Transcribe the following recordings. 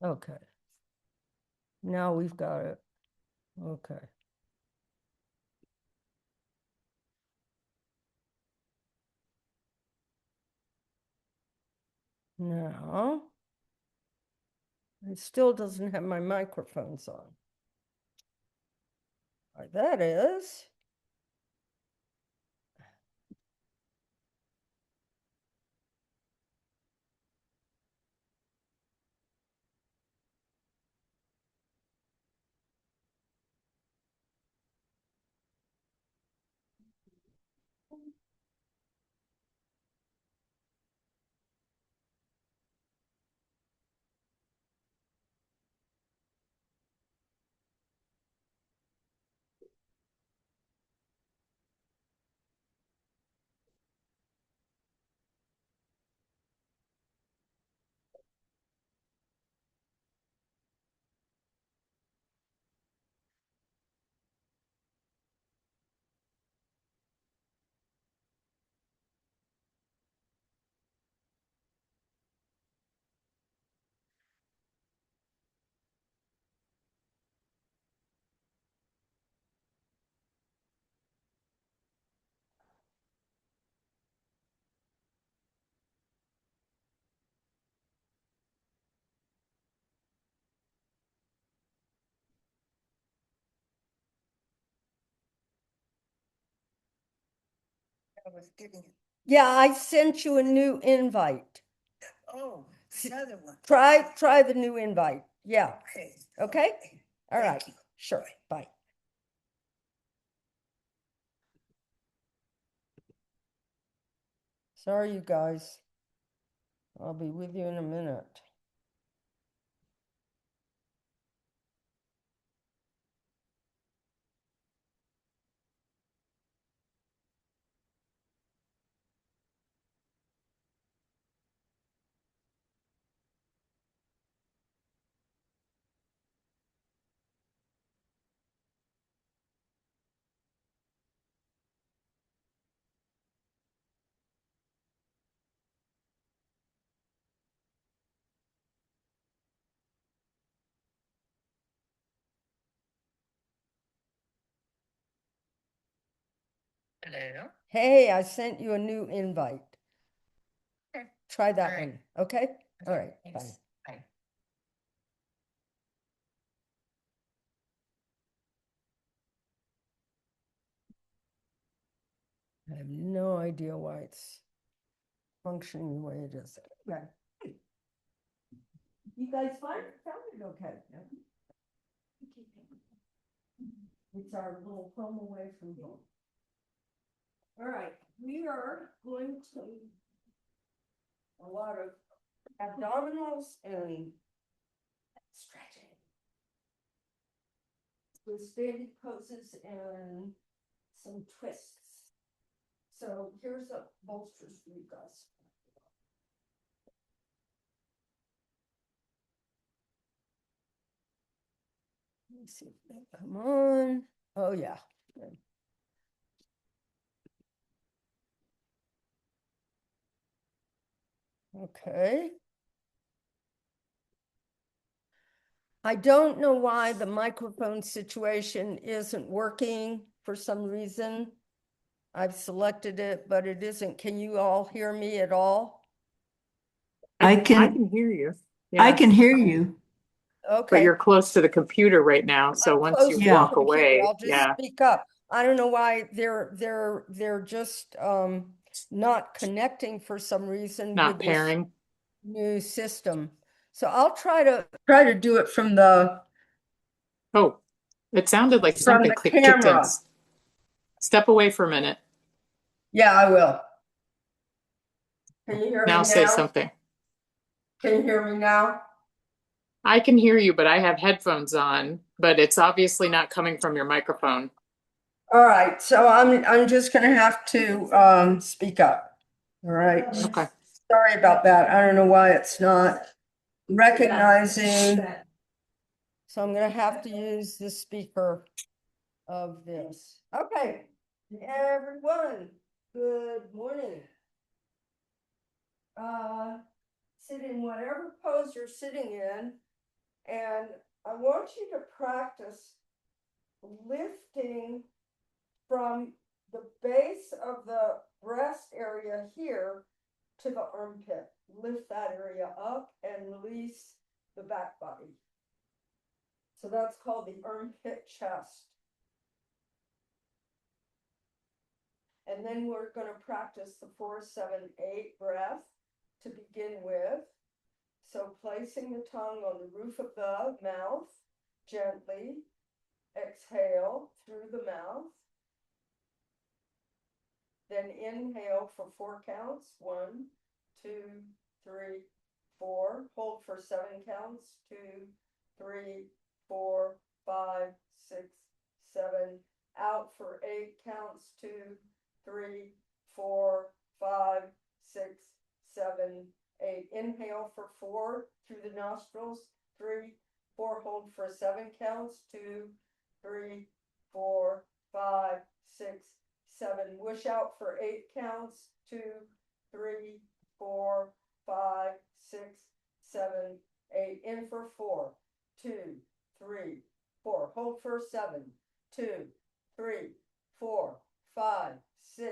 Okay. Now we've got it. Okay. Now, it still doesn't have my microphones on. Right, that is. I was getting it. Yeah, I sent you a new invite. Oh, another one. Try the new invite. Yeah. Okay. Okay? All Thank right. you. Sure. Bye. Sorry, you guys. I'll be with you in a minute. Hello. Hey, I sent you a new invite. Okay. Try that All right. one. Okay? All right. Thanks. Bye. Bye. I have no idea why it's functioning the way it is. Okay. You guys found it okay? It's our little home away from home. All right, we are going to a lot of abdominals and stretching with standing poses and some twists. So here's a bolsters for you guys. Let me see if they come on. Oh yeah. Good. Okay. I don't know why the microphone situation isn't working for some reason. I've selected it, but it isn't. Can you all hear me at all? I I can can hear you. I Yeah. can hear you. But Okay. you're close to the computer right now, so I'm once close you to the walk computer. away, I'll just yeah. speak up. I don't know why they're just not connecting for some reason Not with this pairing. new system. So I'll try to do it from the Oh, it sounded like something kicked in. camera. Step away for a minute. Yeah, I will. Can you hear Now me say now? something. Can you hear me now? I can hear you, but I have headphones on, but it's obviously not coming from your microphone. All right, so I'm just gonna have to speak up. All right. Okay. Sorry about that. I don't know why it's not recognizing. So I'm gonna have to use the speaker of this. Okay, everyone, good morning. Sit in whatever pose you're sitting in. And I want you to practice lifting from the base of the breast area here to the armpit. Lift that area up and release the back body. So that's called the armpit chest. And then we're going to practice the 4, 7, 8 breath to begin with. So placing the tongue on the roof of the mouth, gently exhale through the mouth. Then inhale for 4 counts. 1, 2, 3, 4. Hold for 7 counts. 2, 3, 4, 5, 6, 7. Out for 8 counts. 2, 3, 4, 5, 6, 7, 8. Inhale for 4 through the nostrils. 3, 4. Hold for 7 counts. 2, 3, 4, 5, 6, 7. Wish out for 8 counts. 2, 3, 4, 5, 6, 7, 8. In for 4. 2, 3, 4. Hold for 7. 2, 3, 4, 5, 6,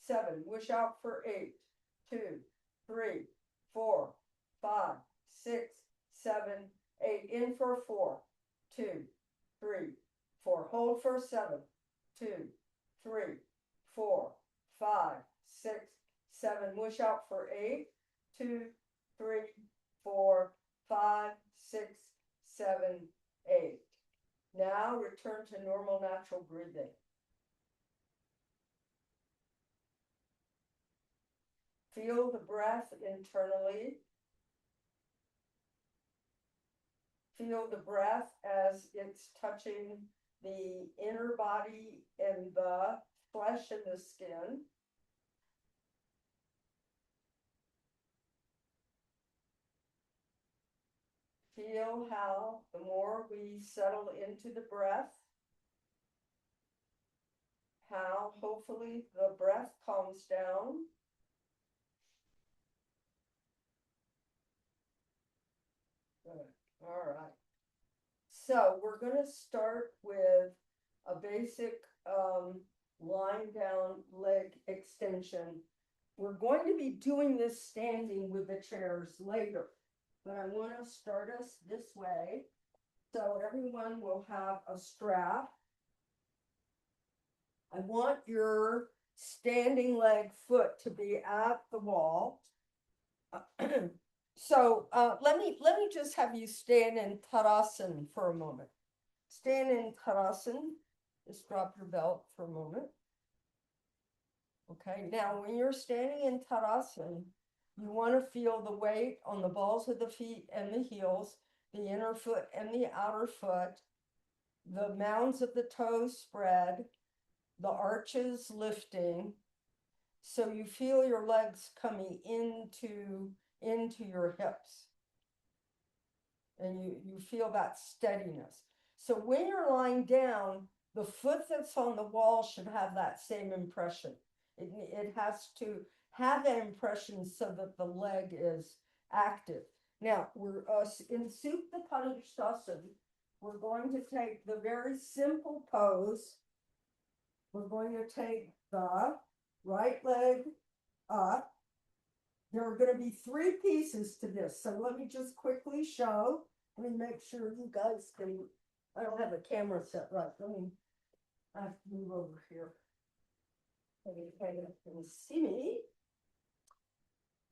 7. Wish out for 8. 2, 3, 4, 5, 6, 7, 8. In for 4. 2, 3, 4. Hold for 7. 2, 3, 4, 5, 6, 7. Wish out for 8. 2, 3, 4, 5, 6, 7, 8. Now return to normal natural breathing. Feel the breath internally. Feel the breath as it's touching the inner body and the flesh and the skin. Feel how the more we settle into the breath, how hopefully the breath calms down. Good. All right. So we're going to start with a basic lying down leg extension. We're going to be doing this standing with the chairs later, but I want to start us this way. So everyone will have a strap. I want your standing leg foot to be at the wall. So let me just have you stand in Tadasana for a moment. Stand in Tadasana. Just drop your belt for a moment. Okay, now when you're standing in Tadasana, you want to feel the weight on the balls of the feet and the heels, the inner foot and the outer foot, the mounds of the toes spread, the arches lifting. So you feel your legs coming into your hips. And you feel that steadiness. So when you're lying down, the foot that's on the wall should have that same impression. It has to have that impression so that the leg is active. Now, we're in Supta Padangusthasana. We're going to take the very simple pose. We're going to take the right leg up. There are going to be 3 pieces to this. So let me just quickly show. Let me make sure you guys can, I don't have a camera set right. I have to move over here. Maybe you can see me.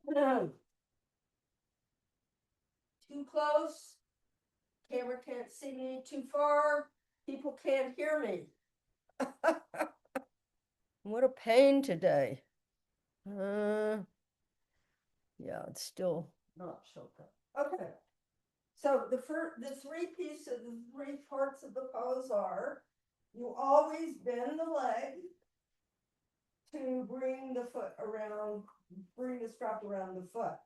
No. Too close. Camera can't see me. Too far. People can't hear me. What a pain today. Yeah, it's still not showed up. Okay. So the 3 pieces, the 3 parts of the pose are, you always bend the leg to bring the foot around, bring the strap around the foot.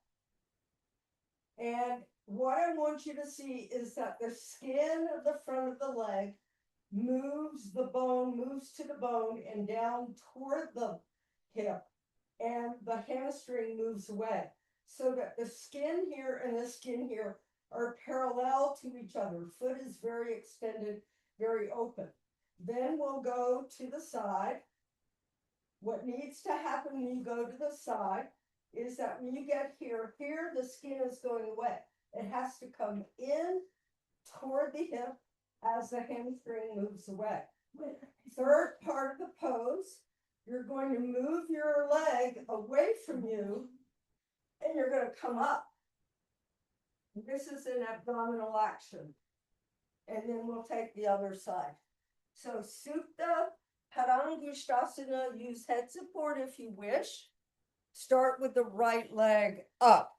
And what I want you to see is that the skin of the front of the leg moves to the bone and down toward the hip, and the hamstring moves away. So that the skin here and the skin here are parallel to each other. Foot is very extended, very open. Then we'll go to the side. What needs to happen when you go to the side is that when you get here, the skin is going away. It has to come in toward the hip as the hamstring moves away. Third part of the pose, you're going to move your leg away from you and you're going to come up. This is an abdominal action. And then we'll take the other side. So Supta, Padangusthasana, use head support if you wish. Start with the right leg up.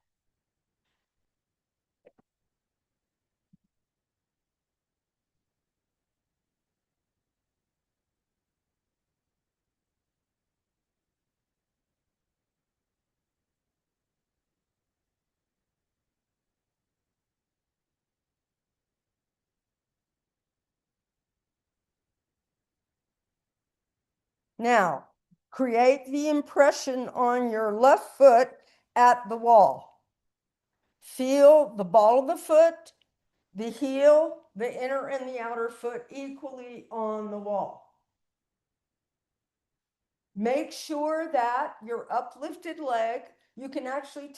Now, create the impression on your left foot at the wall. Feel the ball of the foot, the heel, the inner and the outer foot equally on the wall. Make sure that your uplifted leg, you can actually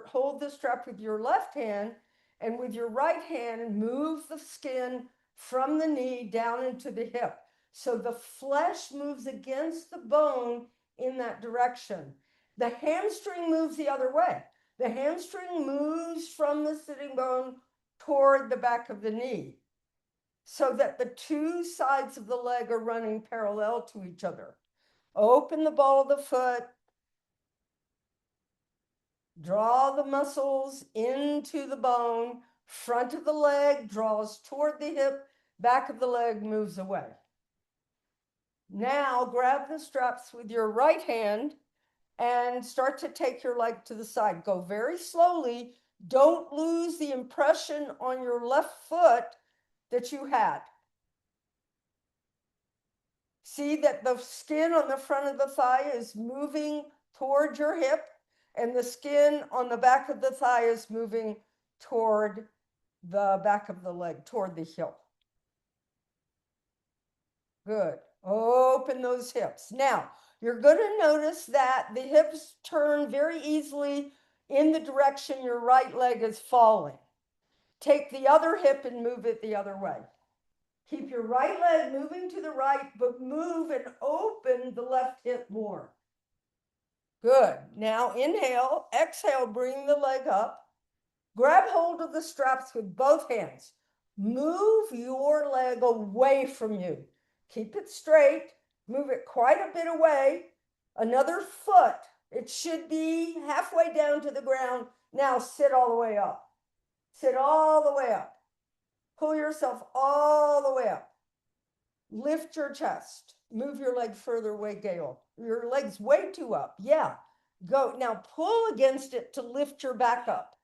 hold the strap with your left hand and with your right hand, move the skin from the knee down into the hip. So the flesh moves against the bone in that direction. The hamstring moves the other way. The hamstring moves from the sitting bone toward the back of the knee so that the two sides of the leg are running parallel to each other. Open the ball of the foot. Draw the muscles into the bone. Front of the leg draws toward the hip. Back of the leg moves away. Now grab the straps with your right hand and start to take your leg to the side. Go very slowly. Don't lose the impression on your left foot that you had. See that the skin on the front of the thigh is moving toward your hip, and the skin on the back of the thigh is moving toward the back of the leg, toward the heel. Good. Open those hips. Now, you're going to notice that the hips turn very easily in the direction your right leg is falling. Take the other hip and move it the other way. Keep your right leg moving to the right, but move and open the left hip more. Good. Now inhale, exhale, bring the leg up. Grab hold of the straps with both hands. Move your leg away from you. Keep it straight. Move it quite a bit away. Another foot. It should be halfway down to the ground. Now sit all the way up. Sit all the way up. Pull yourself all the way up. Lift your chest. Move your leg further away, Gail. Your leg's way too up. Yeah. Go. Now pull against it to lift your back up.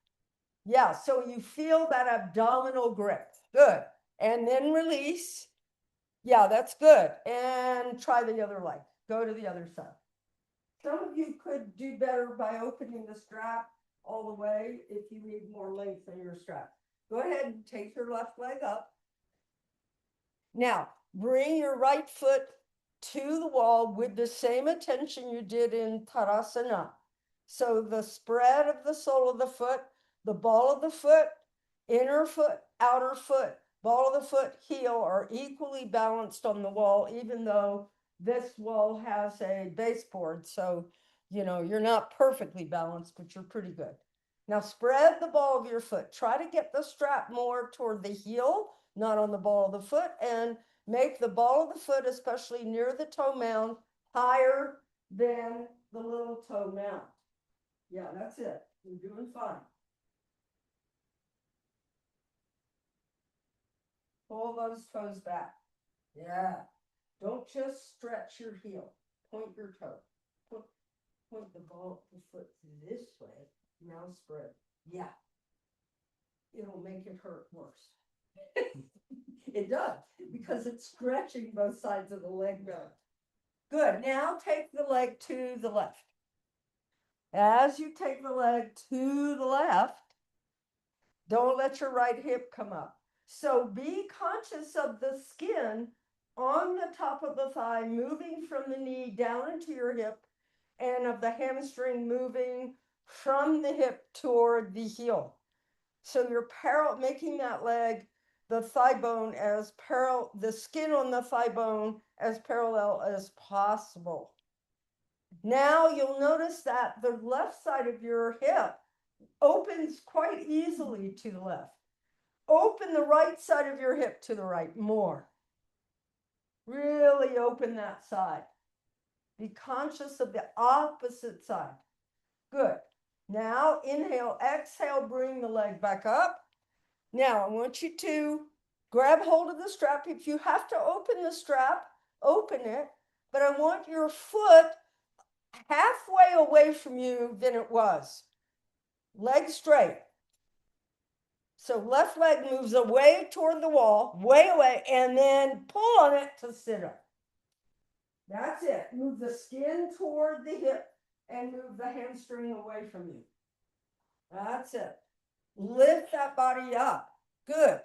Yeah. So you feel that abdominal grip. Good. And then release. Yeah, that's good. And try the other leg. Go to the other side. Some of you could do better by opening the strap all the way if you need more length in your strap. Go ahead and take your left leg up. Now, bring your right foot to the wall with the same attention you did in Tadasana. So the spread of the sole of the foot, the ball of the foot, inner foot, outer foot, ball of the foot, heel are equally balanced on the wall, even though this wall has a baseboard. So, you're not perfectly balanced, but you're pretty good. Now spread the ball of your foot. Try to get the strap more toward the heel, not on the ball of the foot, and make the ball of the foot, especially near the toe mound, higher than the little toe mound. Yeah, that's it. You're doing fine. Pull those toes back. Yeah. Don't just stretch your heel. Point your toe. Point the ball of the foot this way. Now spread. Yeah. It'll make it hurt worse. It does, because it's stretching both sides of the leg bone. Good. Now take the leg to the left. As you take the leg to the left, Don't let your right hip come up. So be conscious of the skin on the top of the thigh, moving from the knee down into your hip, and of the hamstring moving from the hip toward the heel. So you're making that leg, the thigh bone as parallel, the skin on the thigh bone as parallel as possible. Now you'll notice that the left side of your hip opens quite easily to the left. Open the right side of your hip to the right more. Really open that side. Be conscious of the opposite side. Good. Now inhale, exhale, bring the leg back up. Now I want you to grab hold of the strap. If you have to open the strap, open it. But I want your foot halfway away from you than it was. Leg straight. So left leg moves away toward the wall, way away, and then pull on it to sit up. That's it. Move the skin toward the hip and move the hamstring away from you. That's it. Lift that body up. Good.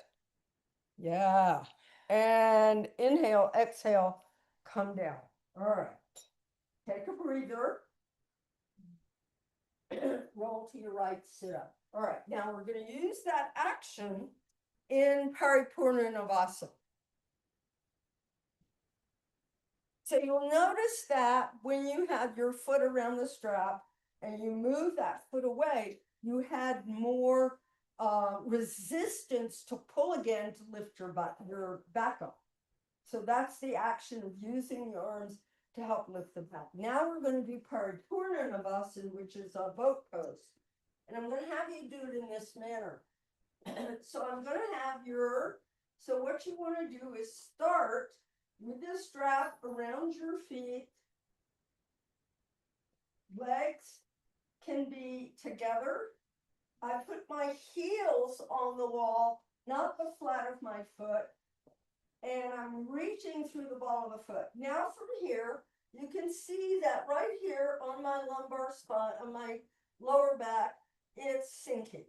Yeah. And inhale, exhale, come down. All right. Take a breather. Roll to your right, sit up. All right. Now we're going to use that action in Paripurnanavasana. So you'll notice that when you have your foot around the strap and you move that foot away, you had more resistance to pull again to lift your back up. So that's the action of using your arms to help lift the back. Now we're going to do Paripurnanavasana, which is a boat pose. And I'm going to have you do it in this manner. So I'm going to have so what you want to do is start with this strap around your feet. Legs can be together. I put my heels on the wall, not the flat of my foot. And I'm reaching through the ball of the foot. Now from here, you can see that right here on my lumbar spot, on my lower back, it's sinking.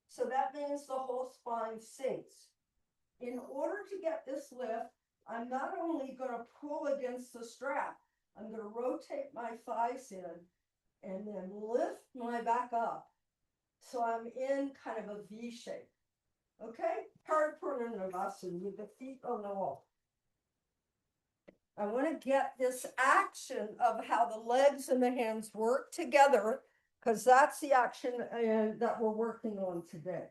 So that means the whole spine sinks. In order to get this lift, I'm not only going to pull against the strap, I'm going to rotate my thighs in and then lift my back up. So I'm in kind of a V shape. Okay? Paripurnanavasana with the feet on the wall. I want to get this action of how the legs and the hands work together, because that's the action that we're working on today.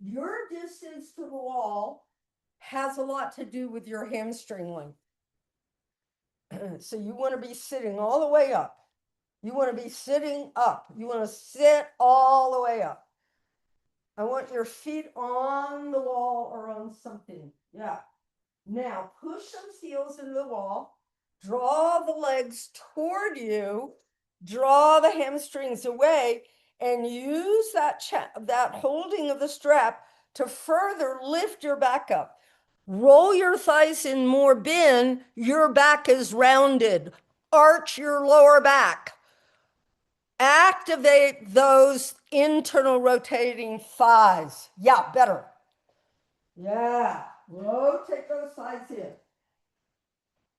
Your distance to the wall has a lot to do with your hamstring length. So you want to be sitting all the way up. You want to be sitting up. You want to sit all the way up. I want your feet on the wall or on something. Yeah. Now push those heels into the wall. Draw the legs toward you. Draw the hamstrings away, and use that holding of the strap to further lift your back up. Roll your thighs in more, bend. Your back is rounded. Arch your lower back. Activate those internal rotating thighs. Yeah, better. Yeah, rotate those thighs in.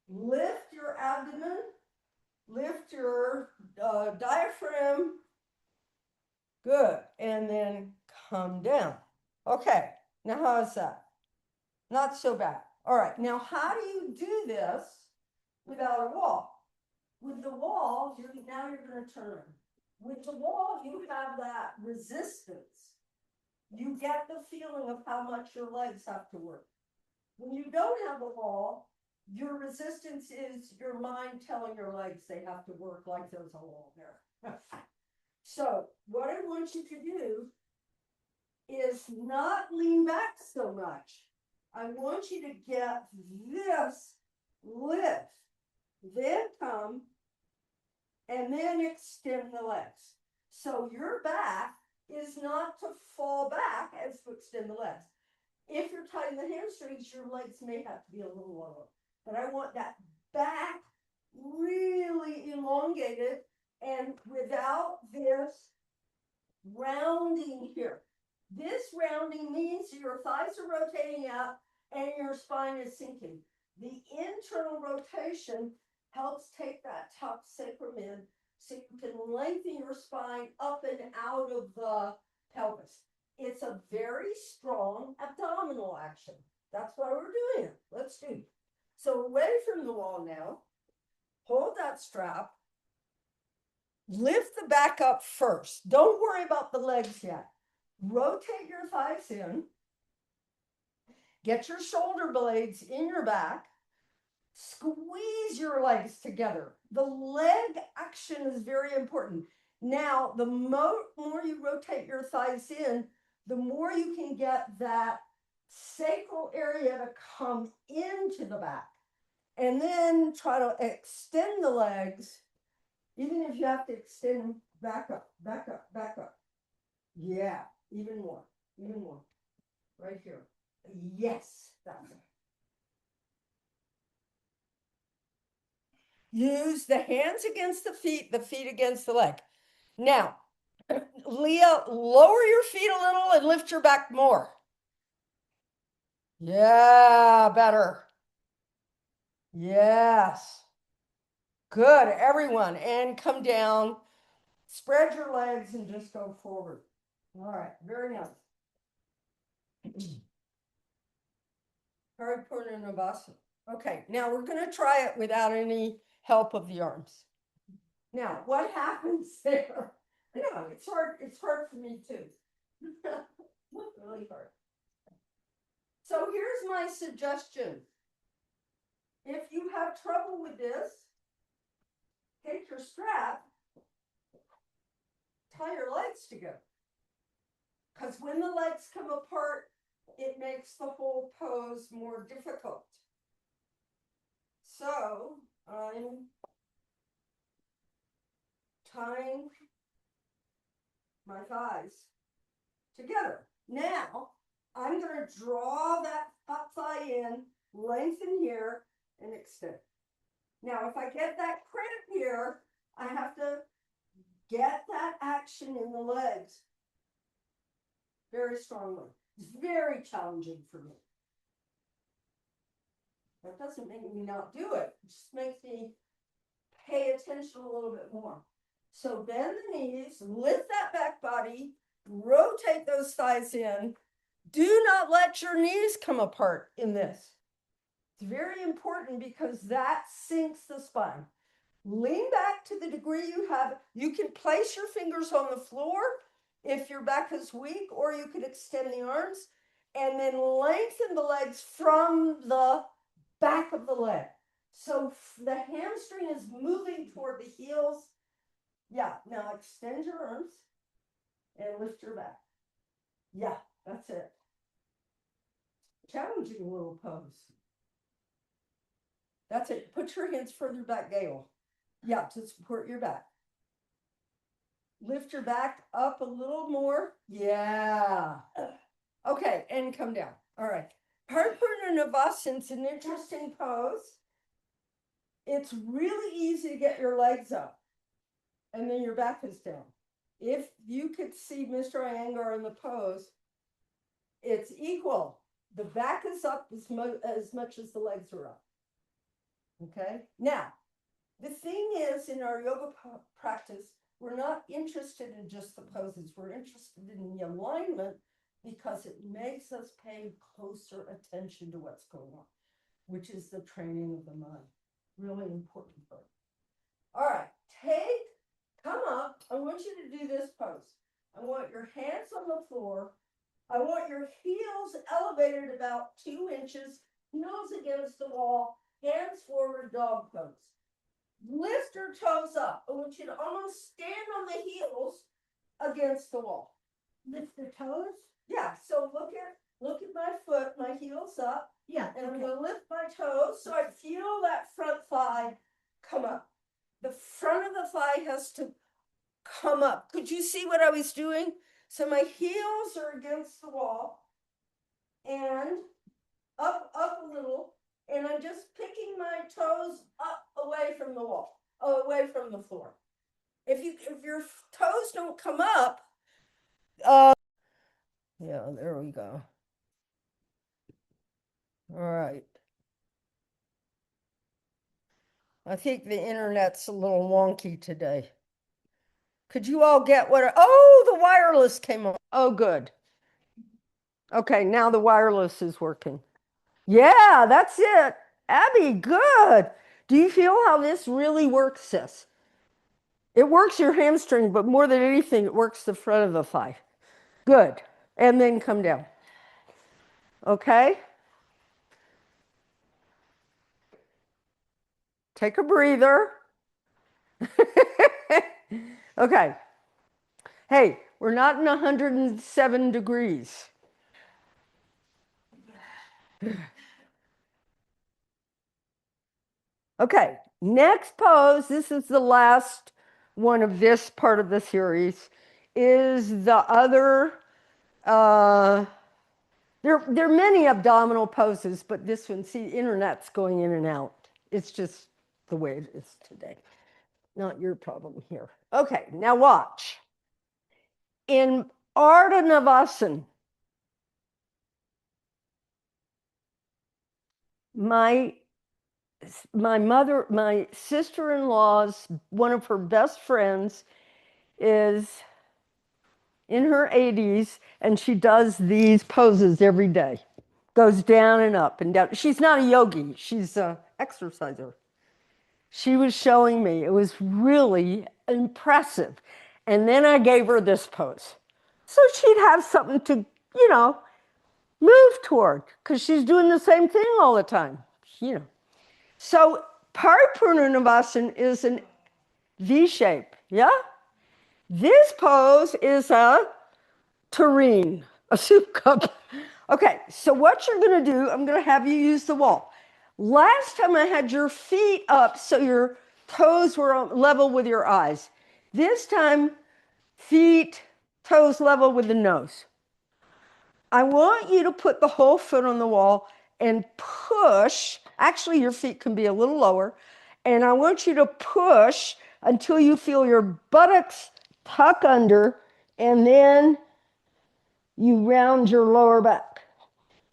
Lift your abdomen. Lift your diaphragm. Good. And then come down. Okay, now how's that? Not so bad. All right, now how do you do this without a wall? With the wall, now you're going to turn. With the wall, you have that resistance. You get the feeling of how much your legs have to work. When you don't have a wall, your resistance is your mind telling your legs they have to work like there's a wall there. So what I want you to do is not lean back so much. I want you to get this lift, then come, and then extend the legs. So your back is not to fall back as to extend the legs. If you're tightening the hamstrings, your legs may have to be a little lower. But I want that back really elongated, and without this rounding here. This rounding means your thighs are rotating out and your spine is sinking. The internal rotation helps take that top sacrum in so you can lengthen your spine up and out of the pelvis. It's a very strong abdominal action. That's why we're doing it. Let's do it. So away from the wall now. Hold that strap. Lift the back up first. Don't worry about the legs yet. Rotate your thighs in. Get your shoulder blades in your back. Squeeze your legs together. The leg action is very important. Now, the more you rotate your thighs in, the more you can get that sacral area to come into the back. And then try to extend the legs, even if you have to extend them back up, back up, back up. Yeah, even more, even more. Right here. Yes, that's it. Use the hands against the feet against the leg. Now, Leah, lower your feet a little and lift your back more. Yeah, better. Yes. Good, everyone. And come down. Spread your legs and just go forward. All right, very nice. Padangusthasana. Okay, now we're going to try it without any help of the arms. Now, what happens there? I know, it's hard for me too. Really hard. So here's my suggestion. If you have trouble with this, take your strap, tie your legs together. Because when the legs come apart, it makes the whole pose more difficult. So I'm tying my thighs together. Now I'm going to draw that up thigh in, lengthen here, and extend. Now, if I get that cramp here, I have to get that action in the legs very strongly. It's very challenging for me. That doesn't make me not do it. It just makes me pay attention a little bit more. So bend the knees, lift that back body, rotate those thighs in. Do not let your knees come apart in this. It's very important because that sinks the spine. Lean back to the degree you have. You can place your fingers on the floor if your back is weak, or you could extend the arms and then lengthen the legs from the back of the leg. So the hamstring is moving toward the heels. Yeah, now extend your arms and lift your back. Yeah, that's it. Challenging little pose. That's it. Put your hands further back, Gail. Yeah, to support your back. Lift your back up a little more. Yeah. Okay, and come down. All right. Padangusthasana is an interesting pose. It's really easy to get your legs up, and then your back is down. If you could see Mr. Iyengar in the pose, it's equal. The back is up as much as the legs are up. Okay? Now, the thing is, in our yoga practice, we're not interested in just the poses. We're interested in the alignment because it makes us pay closer attention to what's going on, which is the training of the mind. Really important part. All right, come up. I want you to do this pose. I want your hands on the floor. I want your heels elevated about 2 inches, heels against the wall, hands forward, dog pose. Lift your toes up. I want you to almost stand on the heels against the wall. Lift the toes? Yeah, so look at my foot, my heels up. Yeah. And I'm going to lift my toes so I feel that front thigh come up. The front of the thigh has to come up. Could you see what I was doing? So my heels are against the wall and up a little, and I'm just picking my toes up away from the wall, away from the floor. If your toes don't come up, Yeah, there we go. All right. I think the internet's a little wonky today. Could you all get oh, the wireless came on. Oh, good. Okay, now the wireless is working. Yeah, that's it. Abby, good. Do you feel how this really works, sis? It works your hamstring, but more than anything, it works the front of the thigh. Good. And then come down. Okay? Take a breather. Okay. Hey, we're not in 107 degrees. Okay, next pose, this is the last one of this part of the series, is the other, there are many abdominal poses, but this one, see, internet's going in and out. It's just the way it is today. Not your problem here. Okay, now watch. In Ardha Navasana, my mother, my sister-in-law's, one of her best friends is in her 80s, and she does these poses every day. Goes down and up and down. She's not a yogi, she's an exerciser. She was showing me, it was really impressive. And then I gave her this pose. So she'd have something to, move toward, because she's doing the same thing all the time, So Paripurnanavasana is an V shape, yeah? This pose is a tureen, a soup cup. Okay, so what you're going to do, I'm going to have you use the wall. Last time I had your feet up so your toes were level with your eyes. This time, feet, toes level with the nose. I want you to put the whole foot on the wall and push. Actually, your feet can be a little lower. And I want you to push until you feel your buttocks tuck under, and then you round your lower back.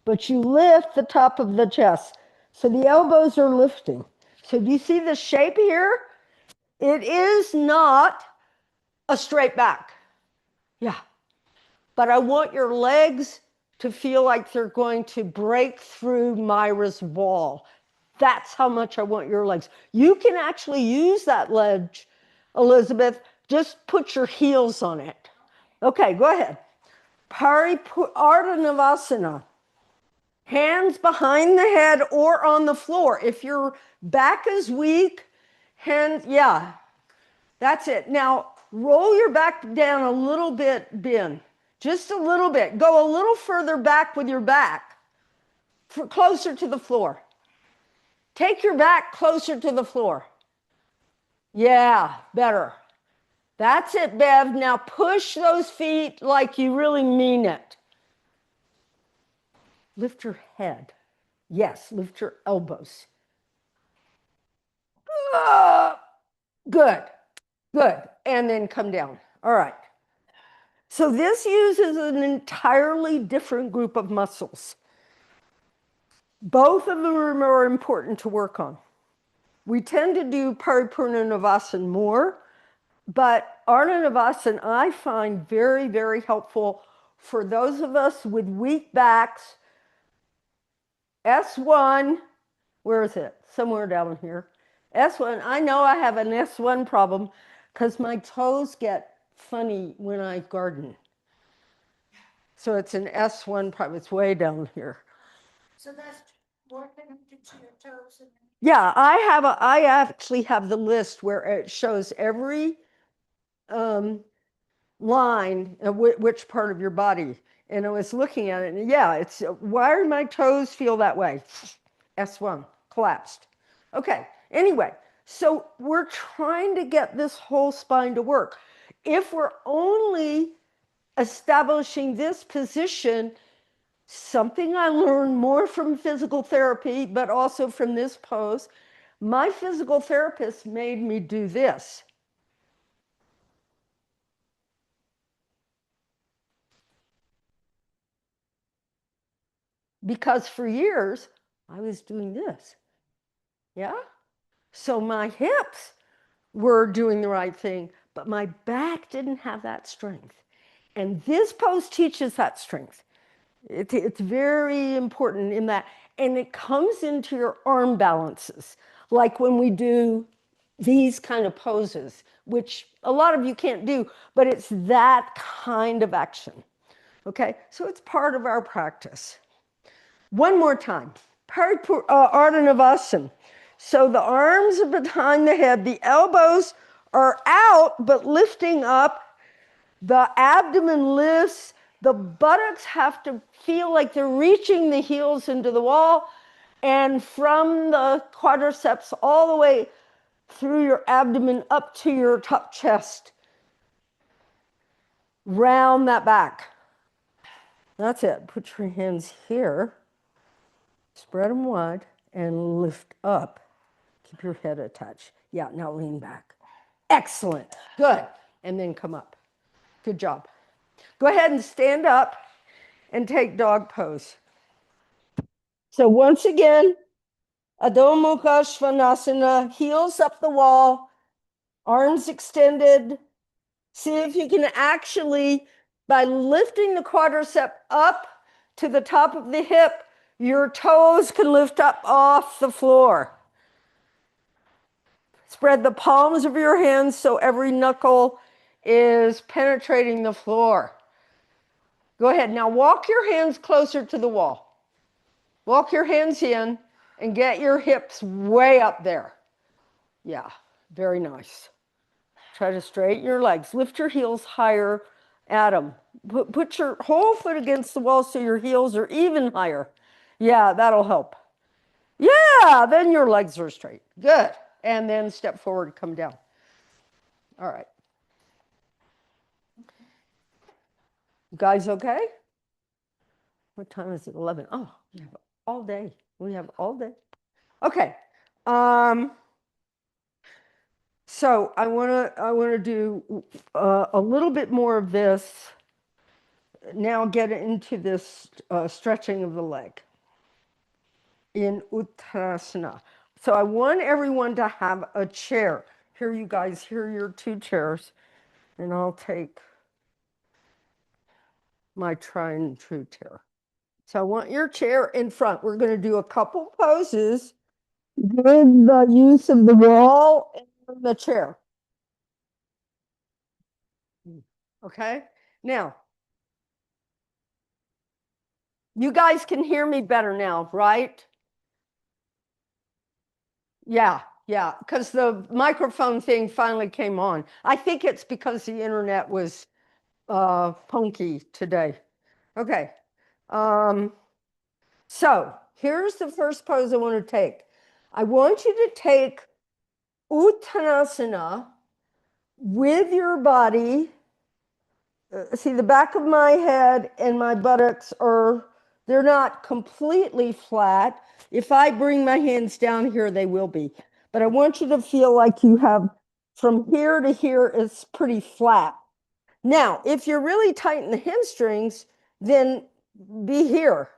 But you lift the top of the chest. So the elbows are lifting. So do you see the shape here? It is not a straight back. Yeah. But I want your legs to feel like they're going to break through Myra's wall. That's how much I want your legs. You can actually use that ledge, Elizabeth. Just put your heels on it. Okay, go ahead. Ardha Navasana. Hands behind the head or on the floor. If your back is weak, hands, yeah, that's it. Now, roll your back down a little bit, Ben. Just a little bit. Go a little further back with your back, closer to the floor. Take your back closer to the floor. Yeah, better. That's it, Bev. Now push those feet like you really mean it. Lift your head. Yes, lift your elbows. Good, good. And then come down. All right. So this uses an entirely different group of muscles. Both of them are important to work on. We tend to do Paripurnanavasana more, but Ardha Navasana I find very, very helpful for those of us with weak backs. S1, where is it? Somewhere down here. S1, I know I have an S1 problem because my toes get funny when I garden. So it's an S1 problem. It's way down here. So that's more connected to your toes. Yeah, I actually have the list where it shows every line of which part of your body. And I was looking at it, and yeah, it's why do my toes feel that way? S1 collapsed. Okay, anyway, so we're trying to get this whole spine to work. If we're only establishing this position, something I learned more from physical therapy, but also from this pose, my physical therapist made me do this. because for years I was doing this. Yeah? So my hips were doing the right thing, but my back didn't have that strength. And this pose teaches that strength. It's very important in that. And it comes into your arm balances, like when we do these kind of poses, which a lot of you can't do, but it's that kind of action. Okay, so it's part of our practice. One more time, Ardhanavasana. So the arms are behind the head, the elbows are out but lifting up, the abdomen lifts, the buttocks have to feel like they're reaching the heels into the wall, and from the quadriceps all the way through your abdomen up to your top chest. Round that back. That's it. Put your hands here, spread them wide, and lift up. Keep your head attached. Yeah, now lean back. Excellent. Good. And then come up. Good job. Go ahead and stand up and take dog pose. So once again, Adho Mukha Svanasana, heels up the wall, arms extended. See if you can actually, by lifting the quadricep up to the top of the hip, your toes can lift up off the floor. Spread the palms of your hands so every knuckle is penetrating the floor. Go ahead. Now walk your hands closer to the wall. Walk your hands in and get your hips way up there. Yeah, very nice. Try to straighten your legs. Lift your heels higher at them. Put your whole foot against the wall so your heels are even higher. Yeah, that'll help. Yeah, then your legs are straight. Good. And then step forward, come down. All right. You guys okay? What time is it? 11. Oh, we have all day. We have all day. Okay. So I want to do a little bit more of this. Now get into this stretching of the leg in Uttanasana. So I want everyone to have a chair. Here, you guys, here are your 2 chairs. And I'll take my tried and true chair. So I want your chair in front. We're going to do a couple poses with the use of the wall and the chair. Okay? Now, you guys can hear me better now, right? Yeah, because the microphone thing finally came on. I think it's because the internet was funky today. Okay. So here's the first pose I want to take. I want you to take Uttanasana with your body. See, the back of my head and my buttocks they're not completely flat. If I bring my hands down here, they will be. But I want you to feel like you have from here to here is pretty flat. Now, if you're really tight in the hamstrings, then be here.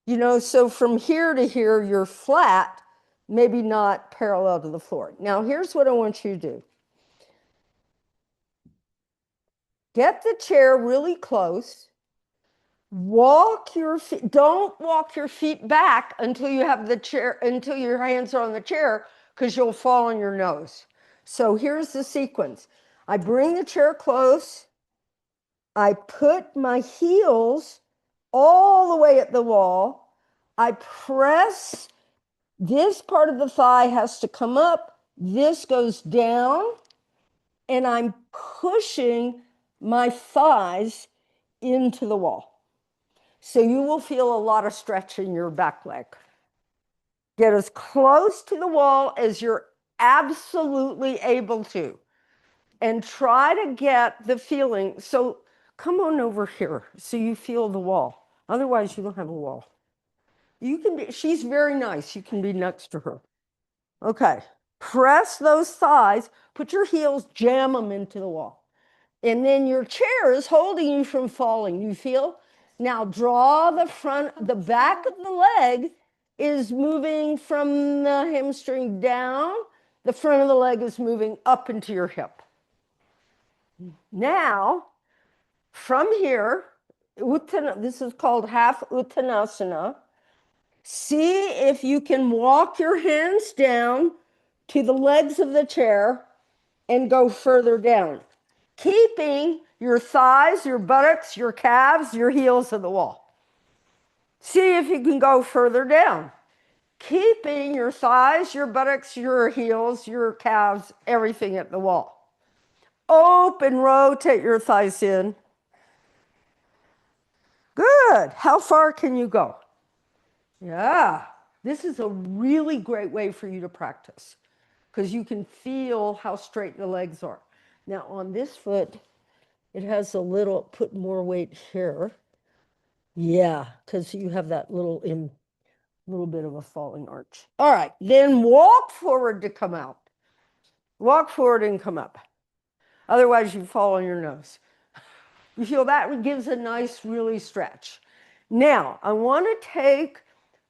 You know, so from here to here, you're flat, maybe not parallel to the floor. Now, here's what I want you to do. Get the chair really close. Walk your feet. Don't walk your feet back until you have the chair, until your hands are on the chair, because you'll fall on your nose. So here's the sequence. I bring the chair close. I put my heels all the way at the wall. I press. This part of the thigh has to come up. This goes down. And I'm pushing my thighs into the wall. So you will feel a lot of stretch in your back leg. Get as close to the wall as you're absolutely able to. And try to get the feeling. So come on over here so you feel the wall. Otherwise, you don't have a wall. You can be, she's very nice. You can be next to her. Okay. Press those thighs. Put your heels, jam them into the wall. And then your chair is holding you from falling. You feel? Now draw the back of the leg is moving from the hamstring down. The front of the leg is moving up into your hip. Now, from here, this is called half Uttanasana. See if you can walk your hands down to the legs of the chair and go further down, keeping your thighs, your buttocks, your calves, your heels at the wall. See if you can go further down, keeping your thighs, your buttocks, your heels, your calves, everything at the wall. Open, rotate your thighs in. Good. How far can you go? Yeah, this is a really great way for you to practice because you can feel how straight the legs are. Now on this foot, it has a little, put more weight here. Yeah, because you have that little bit of a falling arch. All right, then walk forward to come out. Walk forward and come up. Otherwise you fall on your nose. You feel that gives a nice, really stretch. Now, I want to take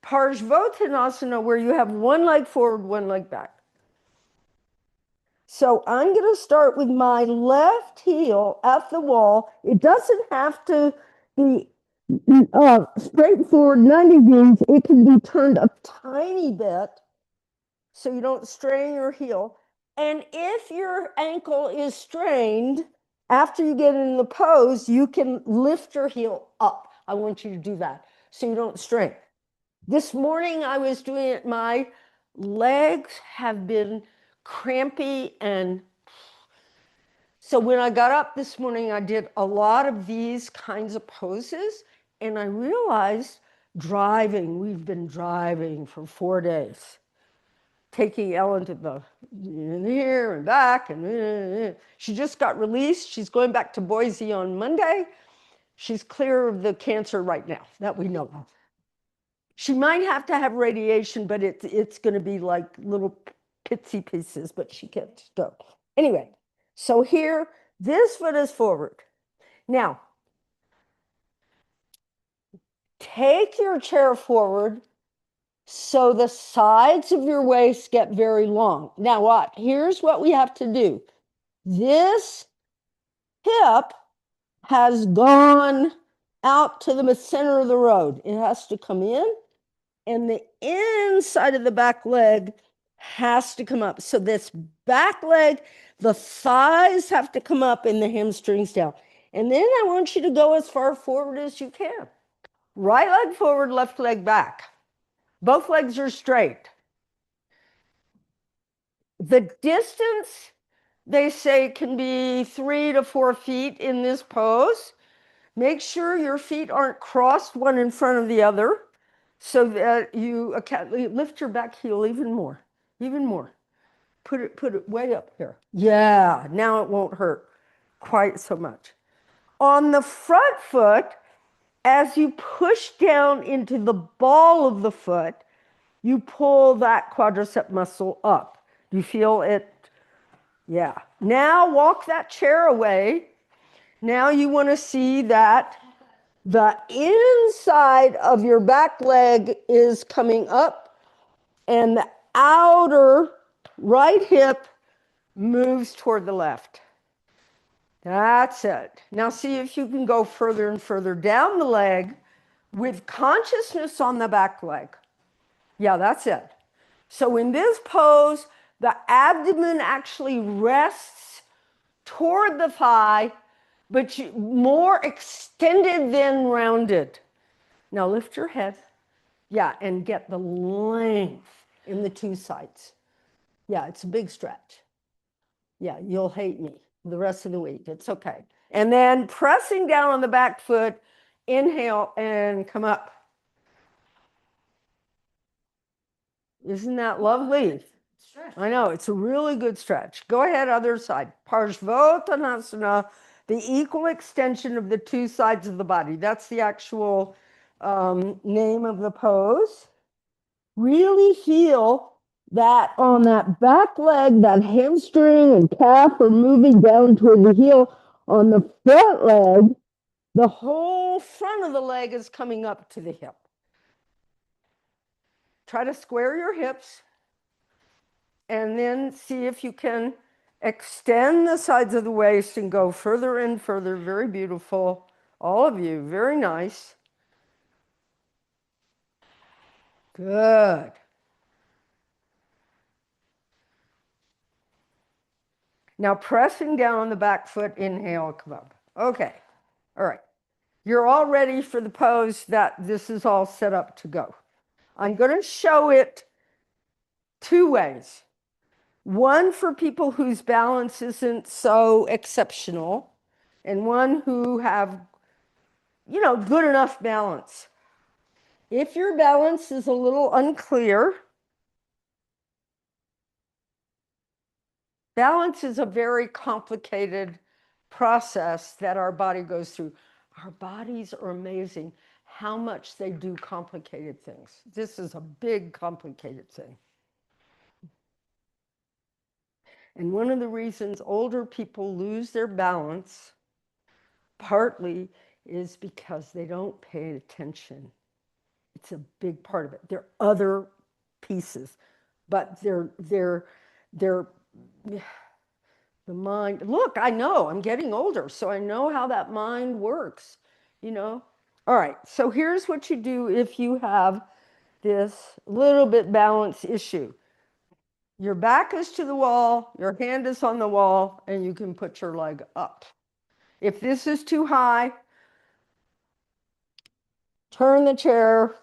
Parsvottanasana where you have one leg forward, one leg back. So I'm going to start with my left heel at the wall. It doesn't have to be straight forward 90 degrees. It can be turned a tiny bit so you don't strain your heel. And if your ankle is strained, after you get in the pose, you can lift your heel up. I want you to do that so you don't strain. This morning I was doing it, my legs have been crampy, and so when I got up this morning, I did a lot of these kinds of poses, and I realized we've been driving for 4 days, taking Ellen to the in here and back, and she just got released. She's going back to Boise on Monday. She's clear of the cancer right now, that we know of. She might have to have radiation, but it's going to be like little pitsy pieces, but she can't go. Anyway, so here, this foot is forward. Now, take your chair forward so the sides of your waist get very long. Now what? Here's what we have to do. This hip has gone out to the center of the road. It has to come in, and the inside of the back leg has to come up. So this back leg, the thighs have to come up and the hamstrings down. And then I want you to go as far forward as you can. Right leg forward, left leg back. Both legs are straight. The distance, they say, can be 3 to 4 feet in this pose. Make sure your feet aren't crossed one in front of the other so that you lift your back heel even more. Put it way up here. Yeah, now it won't hurt quite so much. On the front foot, as you push down into the ball of the foot, you pull that quadricep muscle up. Do you feel it? Yeah. Now walk that chair away. Now you want to see that the inside of your back leg is coming up and the outer right hip moves toward the left. That's it. Now see if you can go further and further down the leg with consciousness on the back leg. Yeah, that's it. So in this pose, the abdomen actually rests toward the thigh, but more extended than rounded. Now lift your head. Yeah, and get the length in the two sides. Yeah, it's a big stretch. Yeah, you'll hate me the rest of the week. It's okay. And then pressing down on the back foot, inhale and come up. Isn't that lovely? I know, it's a really good stretch. Go ahead, other side. Parsvottanasana, the equal extension of the two sides of the body. That's the actual name of the pose. Really feel that on that back leg, that hamstring and calf are moving down toward the heel. On the front leg, The whole front of the leg is coming up to the hip. Try to square your hips and then see if you can extend the sides of the waist and go further and further. Very beautiful. All of you, very nice. Good. Now pressing down on the back foot, inhale, come up. Okay. All right. You're all ready for the pose that this is all set up to go. I'm going to show it two ways. One for people whose balance isn't so exceptional, and one who have, good enough balance. If your balance is a little unclear, balance is a very complicated process that our body goes through. Our bodies are amazing how much they do complicated things. This is a big, complicated thing. And one of the reasons older people lose their balance partly is because they don't pay attention. It's a big part of it. There are other pieces, but they're the mind. Look, I know I'm getting older, so I know how that mind works, All right, so here's what you do if you have this little bit balance issue. Your back is to the wall, your hand is on the wall, and you can put your leg up. If this is too high, turn the chair,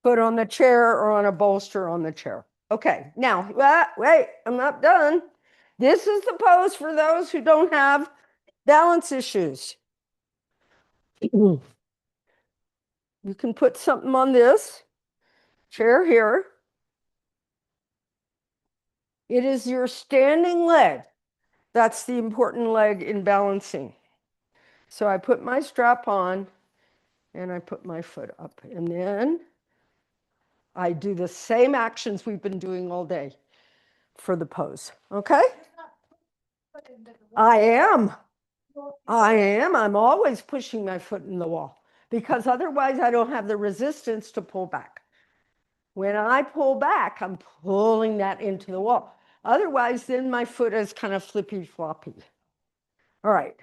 put on the chair or on a bolster on the chair. Okay, now, wait, I'm not done. This is the pose for those who don't have balance issues. You can put something on this chair here. It is your standing leg. That's the important leg in balancing. So I put my strap on and I put my foot up. And then I do the same actions we've been doing all day for the pose. Okay? I am. I'm always pushing my foot in the wall because otherwise I don't have the resistance to pull back. When I pull back, I'm pulling that into the wall. Otherwise, then my foot is kind of flippy floppy. All right.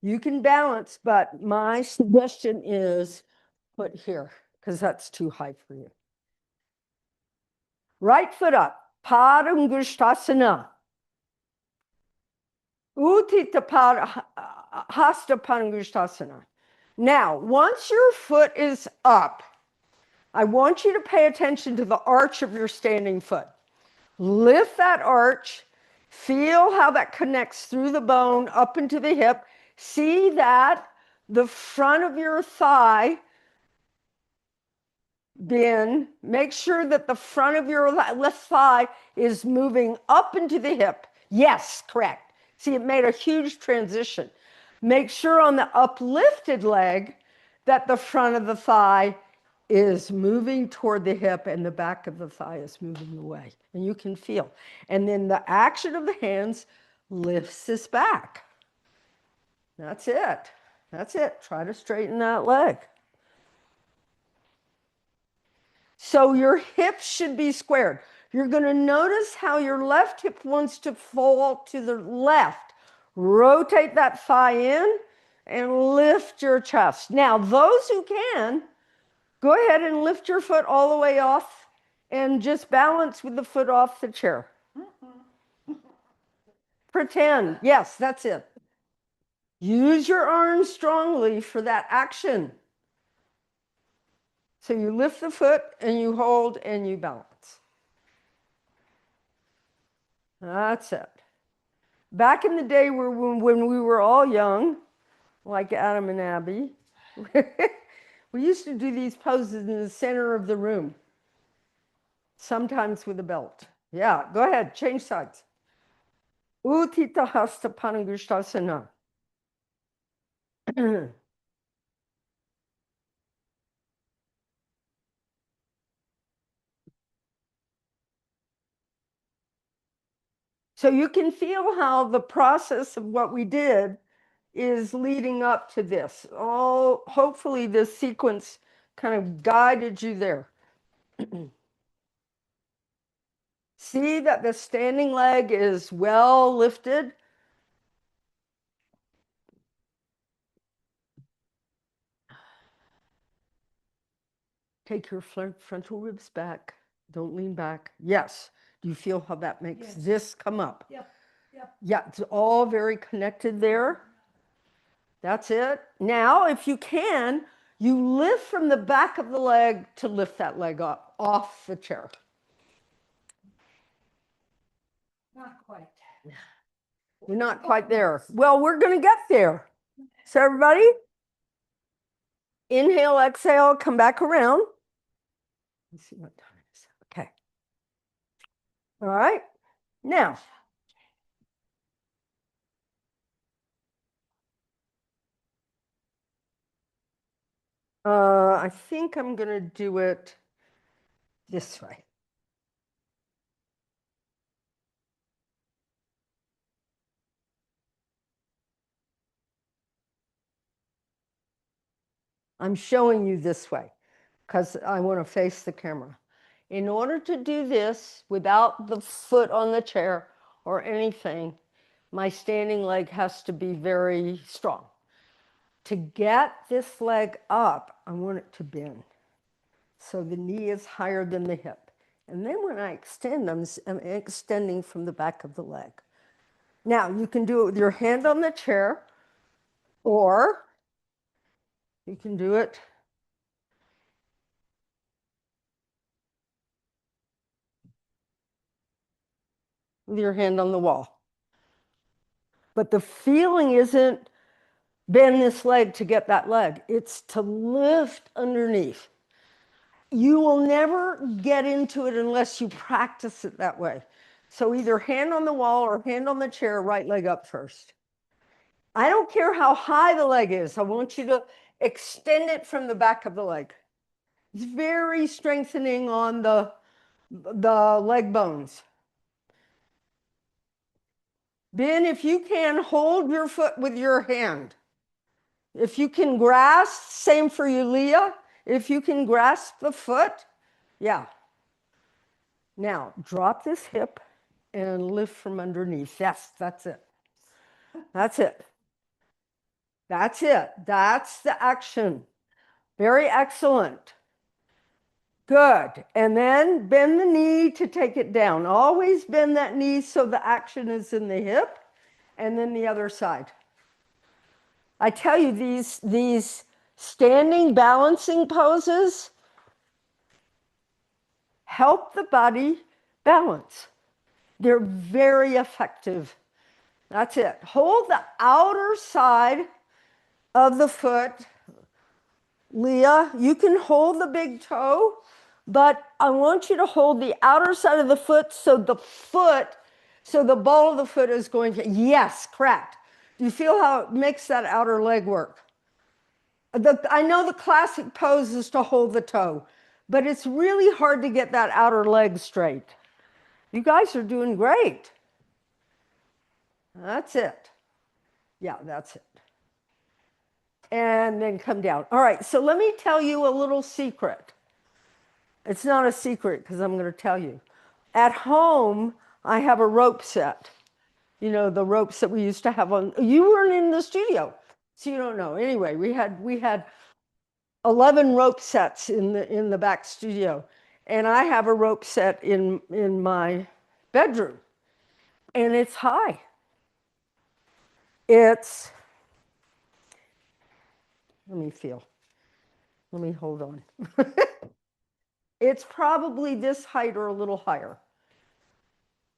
You can balance, but my suggestion is put here because that's too high for you. Right foot up. Padangusthasana. Hasta Padangusthasana. Now, once your foot is up, I want you to pay attention to the arch of your standing foot. Lift that arch. Feel how that connects through the bone up into the hip. See that the front of your thigh bend. Make sure that the front of your left thigh is moving up into the hip. Yes, correct. See, it made a huge transition. Make sure on the uplifted leg that the front of the thigh is moving toward the hip and the back of the thigh is moving away. And you can feel. And then the action of the hands lifts this back. That's it. That's it. Try to straighten that leg. So your hips should be squared. You're going to notice how your left hip wants to fall to the left. Rotate that thigh in and lift your chest. Now, those who can, go ahead and lift your foot all the way off and just balance with the foot off the chair. Pretend. Yes, that's it. Use your arms strongly for that action. So you lift the foot and you hold and you balance. That's it. Back in the day when we were all young, like Adam and Abby, we used to do these poses in the center of the room, sometimes with a belt. Yeah, go ahead, change sides. Uttita Hasta Padangusthasana. So you can feel how the process of what we did is leading up to this. Oh, hopefully this sequence kind of guided you there. See that the standing leg is well lifted. Take your frontal ribs back. Don't lean back. Yes. Do you feel how that makes this come up? Yep. Yep. Yeah, it's all very connected there. That's it. Now, if you can, you lift from the back of the leg to lift that leg up off the chair. Not quite. You're not quite there. Well, we're going to get there. So everybody, inhale, exhale, come back around. Let's see what time it is. Okay. All right. Now, I think I'm going to do it this way. I'm showing you this way because I want to face the camera. In order to do this without the foot on the chair or anything, my standing leg has to be very strong. To get this leg up, I want it to bend. So the knee is higher than the hip. And then when I extend, I'm extending from the back of the leg. Now, you can do it with your hand on the chair, or you can do it with your hand on the wall. But the feeling isn't bend this leg to get that leg. It's to lift underneath. You will never get into it unless you practice it that way. So either hand on the wall or hand on the chair, right leg up first. I don't care how high the leg is. I want you to extend it from the back of the leg. It's very strengthening on the leg bones. Ben, if you can, hold your foot with your hand. If you can grasp, same for you, Leah. If you can grasp the foot, yeah. Now, drop this hip and lift from underneath. Yes, that's it. That's it. That's it. That's the action. Very excellent. Good. And then bend the knee to take it down. Always bend that knee so the action is in the hip, and then the other side. I tell you, these standing balancing poses help the body balance. They're very effective. That's it. Hold the outer side of the foot. Leah, you can hold the big toe, but I want you to hold the outer side of the foot so the ball of the foot is going to, yes, correct. Do you feel how it makes that outer leg work? I know the classic pose is to hold the toe, but it's really hard to get that outer leg straight. You guys are doing great. That's it. Yeah, that's it. And then come down. All right, so let me tell you a little secret. It's not a secret because I'm going to tell you. At home, I have a rope set. You know, the ropes that we used to have on. You weren't in the studio, so you don't know. Anyway, we had 11 rope sets in the back studio, and I have a rope set in my bedroom, and it's high. Let me feel. Let me hold on. It's probably this height or a little higher.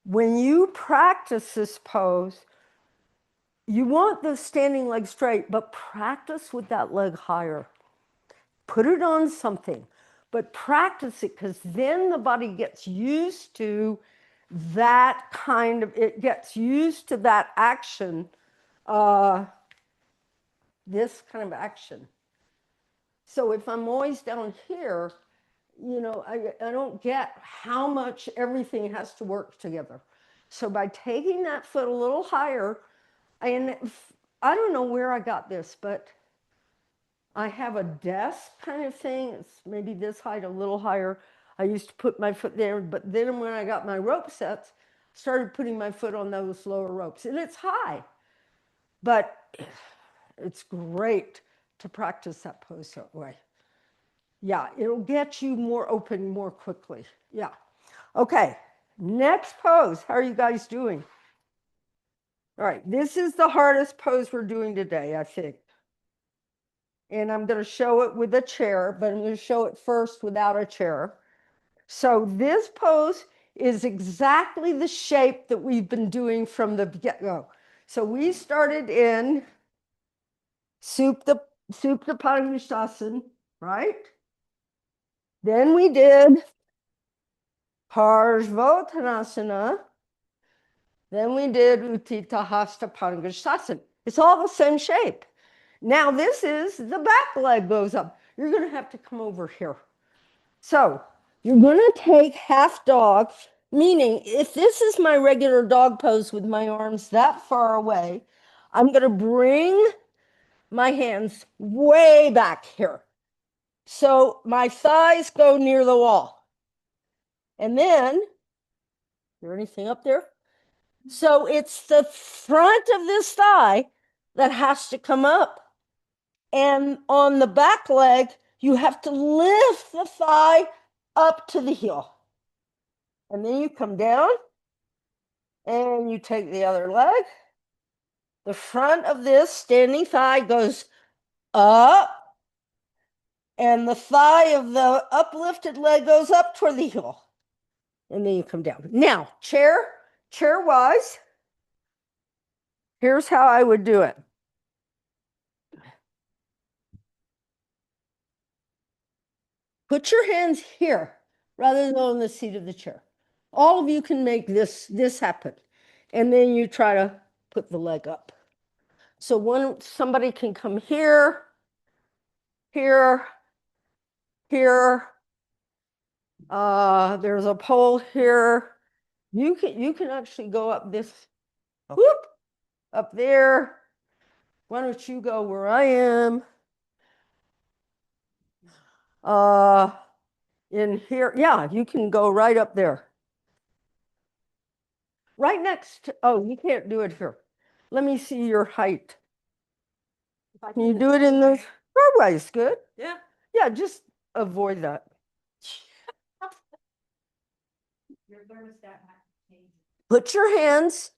When you practice this pose, you want the standing leg straight, but practice with that leg higher. Put it on something, but practice it, because then the body gets used to that it gets used to that action, this kind of action. So if I'm always down here, you know, I don't get how much everything has to work together. So by taking that foot a little higher, and I don't know where I got this, but I have a desk kind of thing. It's maybe this height, a little higher. I used to put my foot there, but then when I got my rope sets, started putting my foot on those lower ropes, and it's high, but it's great to practice that pose that way. Yeah, it'll get you more open more quickly. Yeah. Okay, next pose. How are you guys doing? All right, this is the hardest pose we're doing today, I think. And I'm going to show it with a chair, but I'm going to show it first without a chair. So this pose is exactly the shape that we've been doing from the get-go. So we started in Supta Padangusthasana, right? Then we did Padangusthasana. Then we did Utthita Padangusthasana. It's all the same shape. Now this is the back leg goes up. You're going to have to come over here. So you're going to take half dog, meaning if this is my regular dog pose with my arms that far away, I'm going to bring my hands way back here. So my thighs go near the wall. And then, is there anything up there? So it's the front of this thigh that has to come up. And on the back leg, you have to lift the thigh up to the heel. And then you come down and you take the other leg. The front of this standing thigh goes up, and the thigh of the uplifted leg goes up toward the heel. And then you come down. Now, chair-wise, here's how I would do it. Put your hands here rather than on the seat of the chair. All of you can make this happen. And then you try to put the leg up. So somebody can come here, here, here. There's a pole here. You can actually go up this, whoop, up there. Why don't you go where I am? In here, yeah, you can go right up there. Right next to, oh, you can't do it here. Let me see your height. Can you do it in the doorway? Is good. Yeah. Yeah, just avoid that. Put your hands,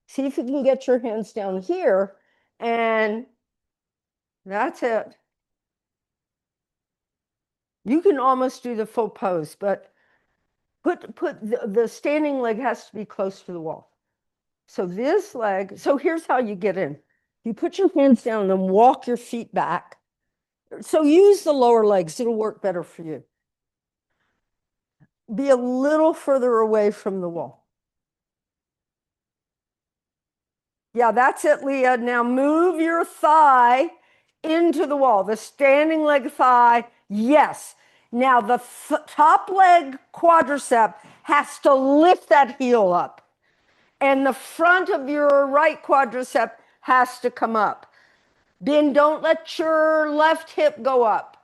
see if you can get your hands down here, and that's it. You can almost do the full pose, but put the standing leg has to be close to the wall. So this leg, so here's how you get in. You put your hands down and walk your feet back. So use the lower legs, it'll work better for you. Be a little further away from the wall. Yeah, that's it, Leah. Now move your thigh into the wall. The standing leg thigh, yes. Now the top leg quadricep has to lift that heel up. And the front of your right quadricep has to come up. Then don't let your left hip go up.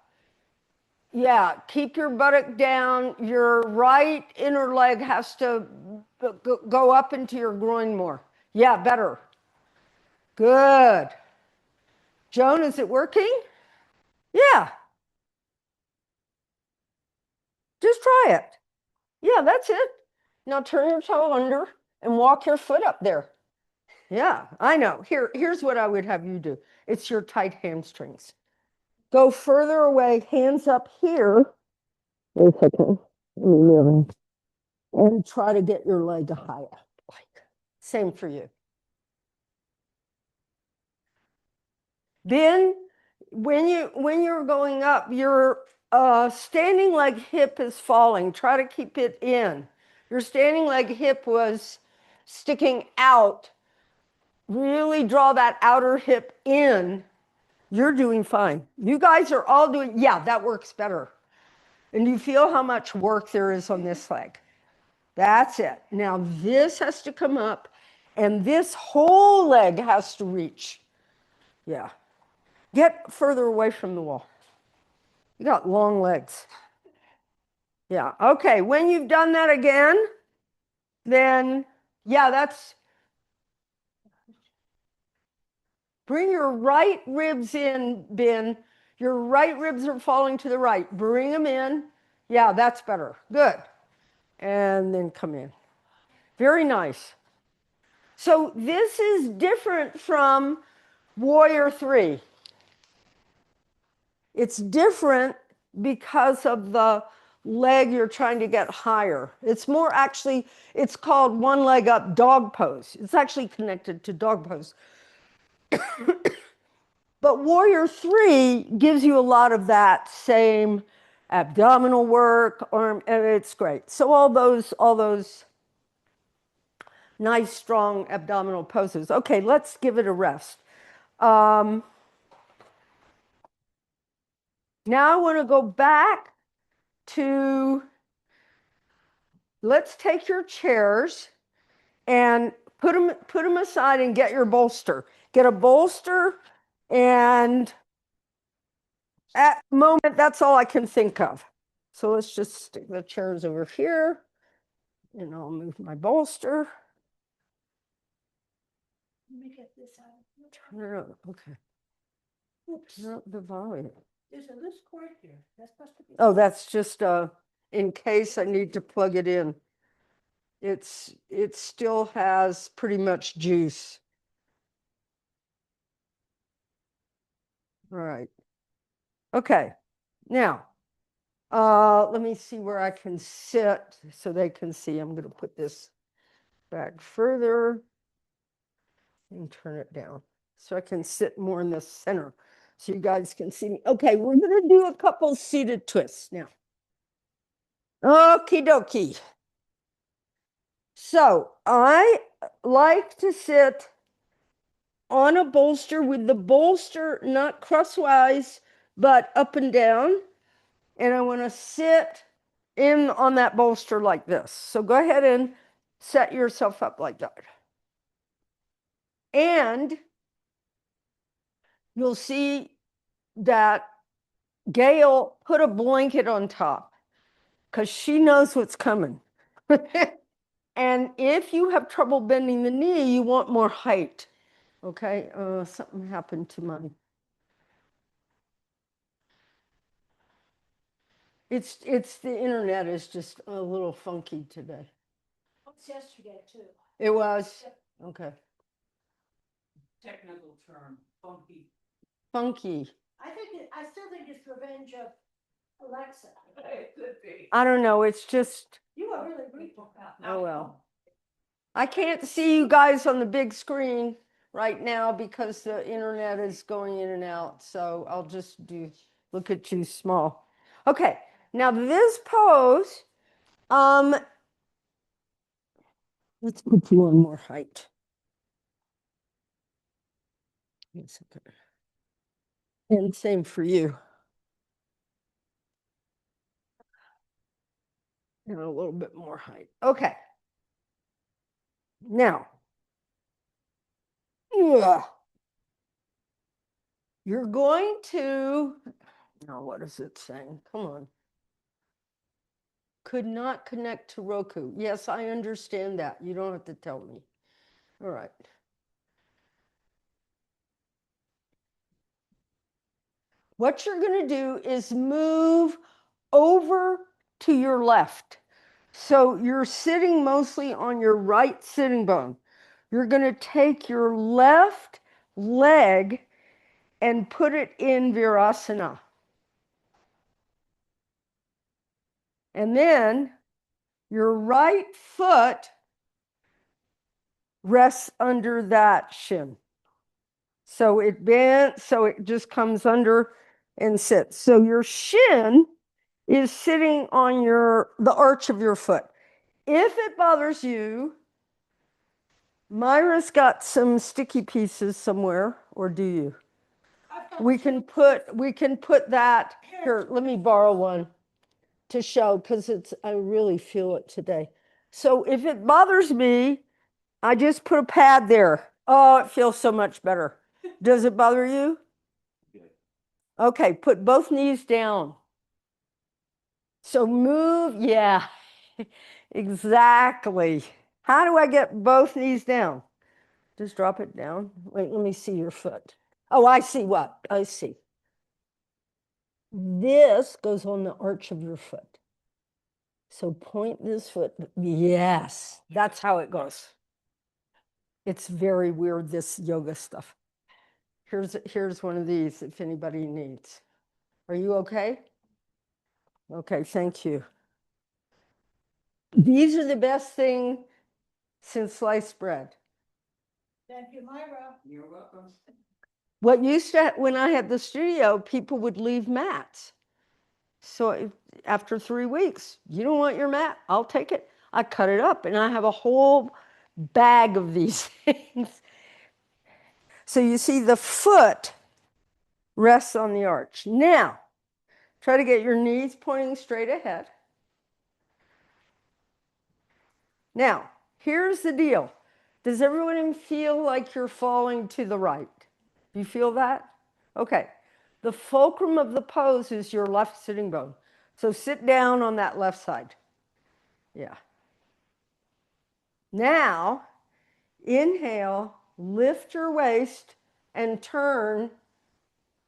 Yeah, keep your buttock down. Your right inner leg has to go up into your groin more. Yeah, better. Good. Joan, is it working? Yeah. Just try it. Yeah, that's it. Now turn your toe under and walk your foot up there. Yeah, I know. Here's what I would have you do. It's your tight hamstrings. Go further away, hands up here. Wait a second. Let me move. And try to get your leg higher. Same for you. Then when you're going up, your standing leg hip is falling. Try to keep it in. Your standing leg hip was sticking out. Really draw that outer hip in. You're doing fine. You guys are all doing, yeah, that works better. And you feel how much work there is on this leg. That's it. Now this has to come up and this whole leg has to reach. Yeah. Get further away from the wall. You got long legs. Yeah. Okay. When you've done that again, then, yeah, that's, bring your right ribs in, Ben. Your right ribs are falling to the right. Bring them in. Yeah, that's better. Good. And then come in. Very nice. So this is different from Warrior 3. It's different because of the leg you're trying to get higher. It's more actually, it's called one leg up dog pose. It's actually connected to dog pose. But Warrior 3 gives you a lot of that same abdominal work, arm, and it's great. So all those nice, strong abdominal poses. Okay, let's give it a rest. Now I want to go back to, let's take your chairs and put them aside and get your bolster. Get a bolster, and at the moment, that's all I can think of. So let's just stick the chairs over here, and I'll move my bolster. Let me get this out. Turn it up. Okay. Oops, Turn up the volume. there's a loose cord here. That's supposed to be. Oh, that's just in case I need to plug it in. It still has pretty much juice. All right. Okay. Now, let me see where I can sit so they can see. I'm going to put this back further and turn it down so I can sit more in the center so you guys can see me. Okay, we're going to do a couple seated twists now. Okie dokie. So I like to sit on a bolster with the bolster not crosswise, but up and down. And I want to sit in on that bolster like this. So go ahead and set yourself up like that. And you'll see that Gail put a blanket on top because she knows what's coming. And if you have trouble bending the knee, you want more height. Okay, something happened to mine. It's the internet is just a little funky today. It's yesterday too. It was? Okay. Technical term, funky. Funky. I still think it's revenge of Alexa. It could be. I don't know, it's just, You are really weak. oh well. I can't see you guys on the big screen right now because the internet is going in and out. So I'll just look at you small. Okay, now this pose, let's put you on more height. Yes, okay. And same for you. And a little bit more height. Okay. Now, you're going to, now what is it saying? Come on. Could not connect to Roku. Yes, I understand that. You don't have to tell me. All right. What you're going to do is move over to your left. So you're sitting mostly on your right sitting bone. You're going to take your left leg and put it in Virasana. And then your right foot rests under that shin. So it bends, so it just comes under and sits. So your shin is sitting on the arch of your foot. If it bothers you, Myra's got some sticky pieces somewhere, or do you? We can put that here. Let me borrow one to show because I really feel it today. So if it bothers me, I just put a pad there. Oh, it feels so much better. Does it bother you? Okay, put both knees down. So move, yeah, exactly. How do I get both knees down? Just drop it down. Wait, let me see your foot. Oh, I see what? I see. This goes on the arch of your foot. So point this foot. Yes, that's how it goes. It's very weird, this yoga stuff. Here's one of these if anybody needs. Are you okay? Okay, thank you. These are the best thing since sliced bread. Thank you, Myra. You're welcome. What used to, when I had the studio, people would leave mats. So after 3 weeks, you don't want your mat? I'll take it. I cut it up and I have a whole bag of these things. So you see the foot rests on the arch. Now, try to get your knees pointing straight ahead. Now, here's the deal. Does everyone feel like you're falling to the right? Do you feel that? Okay. The fulcrum of the pose is your left sitting bone. So sit down on that left side. Yeah. Now, inhale, lift your waist and turn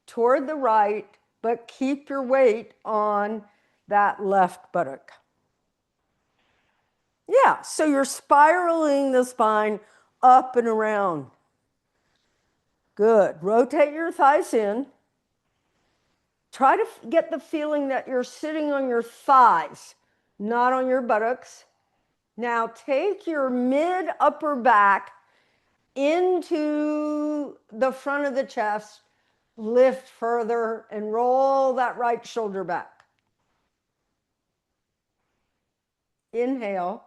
toward the right, but keep your weight on that left buttock. Yeah, so you're spiraling the spine up and around. Good. Rotate your thighs in. Try to get the feeling that you're sitting on your thighs, not on your buttocks. Now take your mid upper back into the front of the chest, lift further, and roll that right shoulder back. Inhale.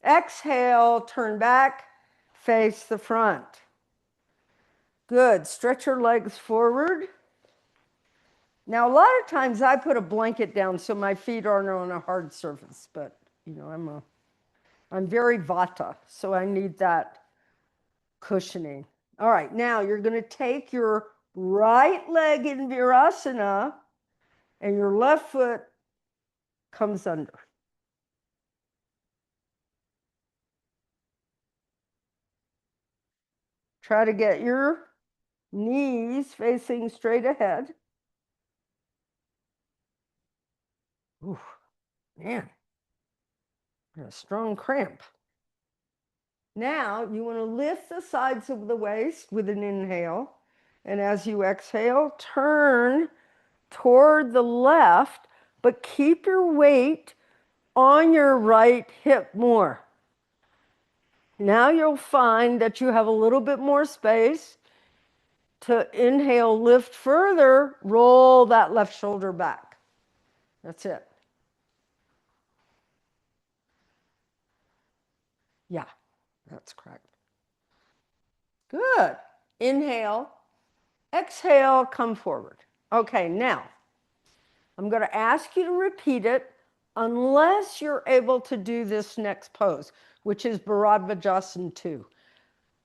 Exhale, turn back, face the front. Good. Stretch your legs forward. Now, a lot of times I put a blanket down so my feet aren't on a hard surface, but I'm very Vata, so I need that cushioning. All right, now you're going to take your right leg in Virasana and your left foot comes under. Try to get your knees facing straight ahead. Ooh, man, a strong cramp. Now you want to lift the sides of the waist with an inhale. And as you exhale, turn toward the left, but keep your weight on your right hip more. Now you'll find that you have a little bit more space to inhale, lift further, roll that left shoulder back. That's it. Yeah, that's correct. Good. Inhale, exhale, come forward. Okay, now I'm going to ask you to repeat it unless you're able to do this next pose, which is Bharadvajasana 2.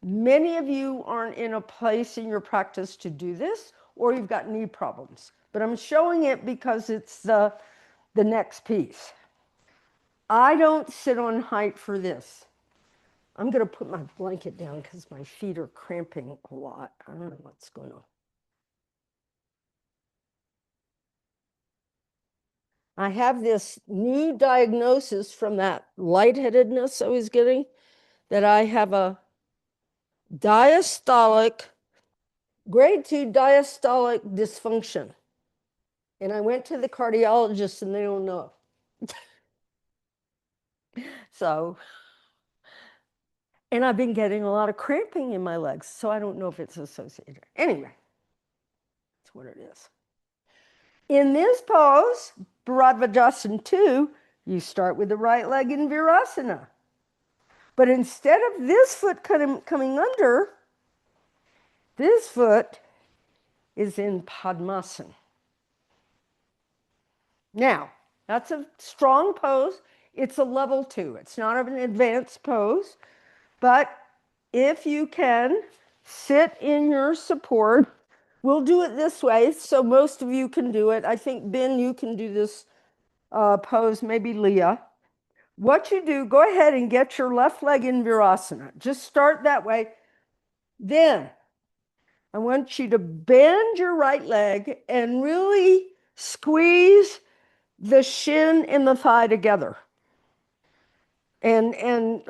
Many of you aren't in a place in your practice to do this, or you've got knee problems. But I'm showing it because it's the next piece. I don't sit on height for this. I'm going to put my blanket down because my feet are cramping a lot. I don't know what's going on. I have this knee diagnosis from that lightheadedness I was getting, that I have a diastolic, grade 2 diastolic dysfunction. And I went to the cardiologist and they don't know. So, and I've been getting a lot of cramping in my legs, so I don't know if it's associated. Anyway, that's what it is. In this pose, Bharadvajasana 2, you start with the right leg in Virasana. But instead of this foot coming under, this foot is in Padmasana. Now, that's a strong pose. It's a level 2. It's not an advanced pose, but if you can sit in your support, we'll do it this way so most of you can do it. I think, Ben, you can do this pose, maybe Leah. What you do, go ahead and get your left leg in Virasana. Just start that way. Then I want you to bend your right leg and really squeeze the shin and the thigh together. And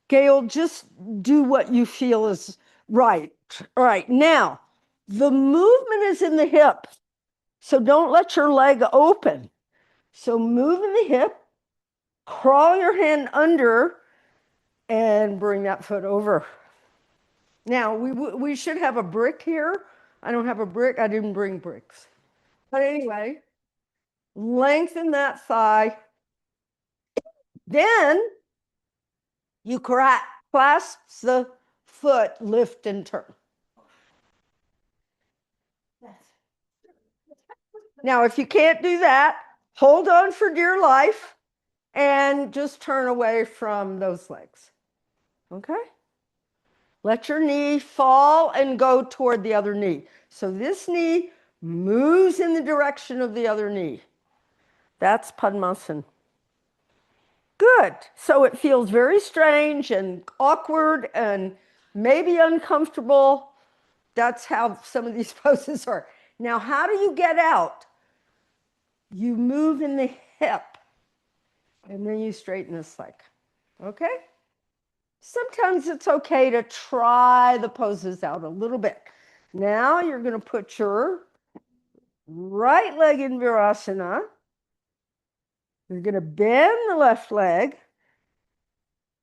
Gail, just do what you feel is right. All right, now the movement is in the hip, so don't let your leg open. So move in the hip, crawl your hand under, and bring that foot over. Now, we should have a brick here. I don't have a brick. I didn't bring bricks. But anyway, lengthen that thigh. Then you clasp the foot, lift and turn. Now, if you can't do that, hold on for dear life and just turn away from those legs. Okay? Let your knee fall and go toward the other knee. So this knee moves in the direction of the other knee. That's Padangusthasana. Good. So it feels very strange and awkward and maybe uncomfortable. That's how some of these poses are. Now, how do you get out? You move in the hip and then you straighten this leg. Okay? Sometimes it's okay to try the poses out a little bit. Now you're going to put your right leg in Virasana. You're going to bend the left leg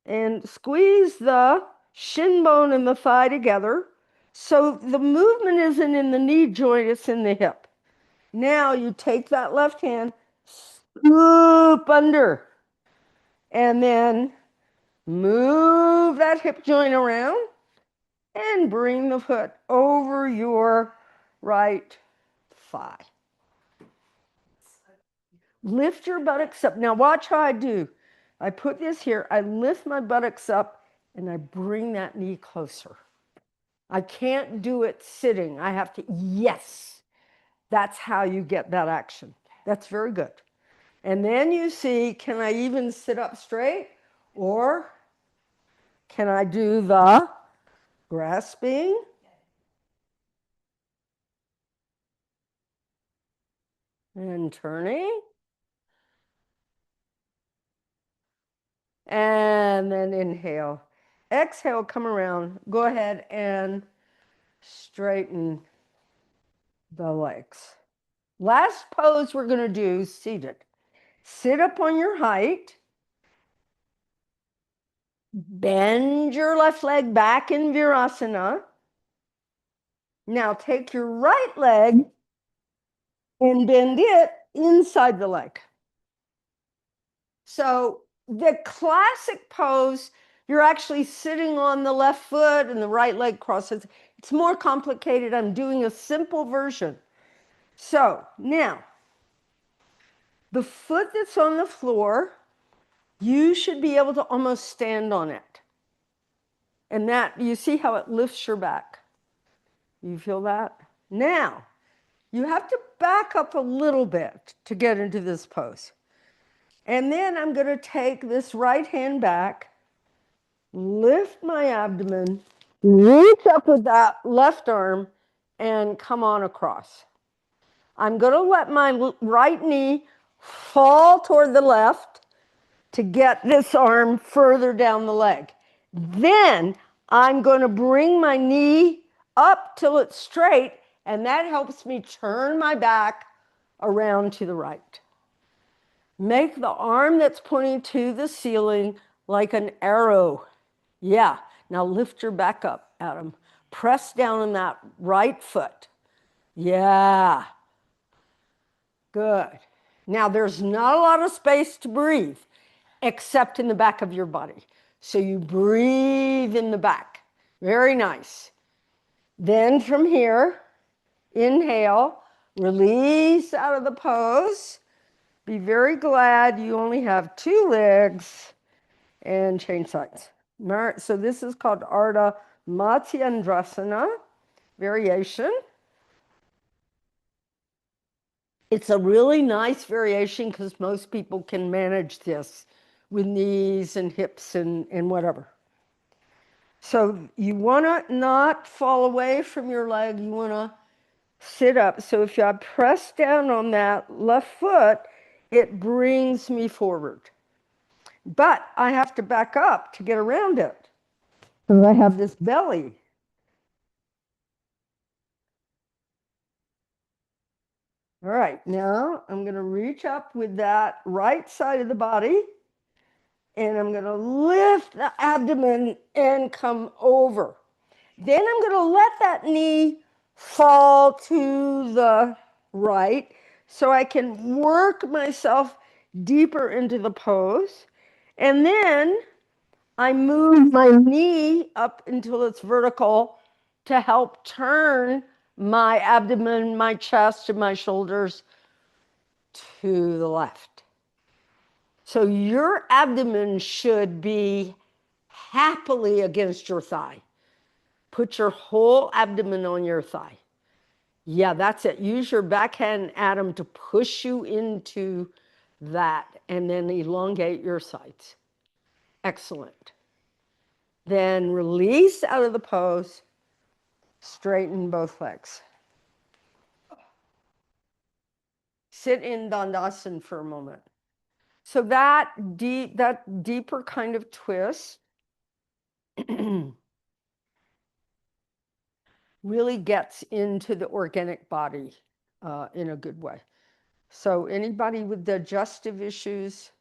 and squeeze the shin bone and the thigh together. So the movement isn't in the knee joint, it's in the hip. Now you take that left hand, scoop under, and then move that hip joint around and bring the foot over your right thigh. Lift your buttocks up. Now watch how I do. I put this here, I lift my buttocks up and I bring that knee closer. I can't do it sitting. I have to, yes. That's how you get that action. That's very good. And then you see, can I even sit up straight? Or can I do the grasping? And turning. And then inhale. Exhale, come around. Go ahead and straighten the legs. Last pose we're going to do, seated. Sit up on your height. Bend your left leg back in Virasana. Now take your right leg and bend it inside the leg. So the classic pose, you're actually sitting on the left foot and the right leg crosses. It's more complicated. I'm doing a simple version. So now, the foot that's on the floor, you should be able to almost stand on it. And that, you see how it lifts your back? You feel that? Now, you have to back up a little bit to get into this pose. And then I'm going to take this right hand back, lift my abdomen, reach up with that left arm, and come on across. I'm going to let my right knee fall toward the left to get this arm further down the leg. Then I'm going to bring my knee up till it's straight, and that helps me turn my back around to the right. Make the arm that's pointing to the ceiling like an arrow. Yeah, now lift your back up, Adam. Press down on that right foot. Yeah. Good. Now there's not a lot of space to breathe except in the back of your body. So you breathe in the back. Very nice. Then from here, inhale, release out of the pose. be very glad you only have 2 legs and change sides. So this is called Ardha Matsyendrasana variation. It's a really nice variation because most people can manage this with knees and hips and whatever. So you want to not fall away from your leg. You want to sit up. So if I press down on that left foot, it brings me forward. But I have to back up to get around it because I have this belly. All right, now I'm going to reach up with that right side of the body, and I'm going to lift the abdomen and come over. Then I'm going to let that knee fall to the right so I can work myself deeper into the pose. And then I move my knee up until it's vertical to help turn my abdomen, my chest, and my shoulders to the left. So your abdomen should be happily against your thigh. Put your whole abdomen on your thigh. Yeah, that's it. Use your backhand, Adam, to push you into that and then elongate your sides. Excellent. Then release out of the pose, straighten both legs. Sit in Dandasana for a moment. So that deeper kind of twist really gets into the organic body in a good way. So anybody with digestive issues,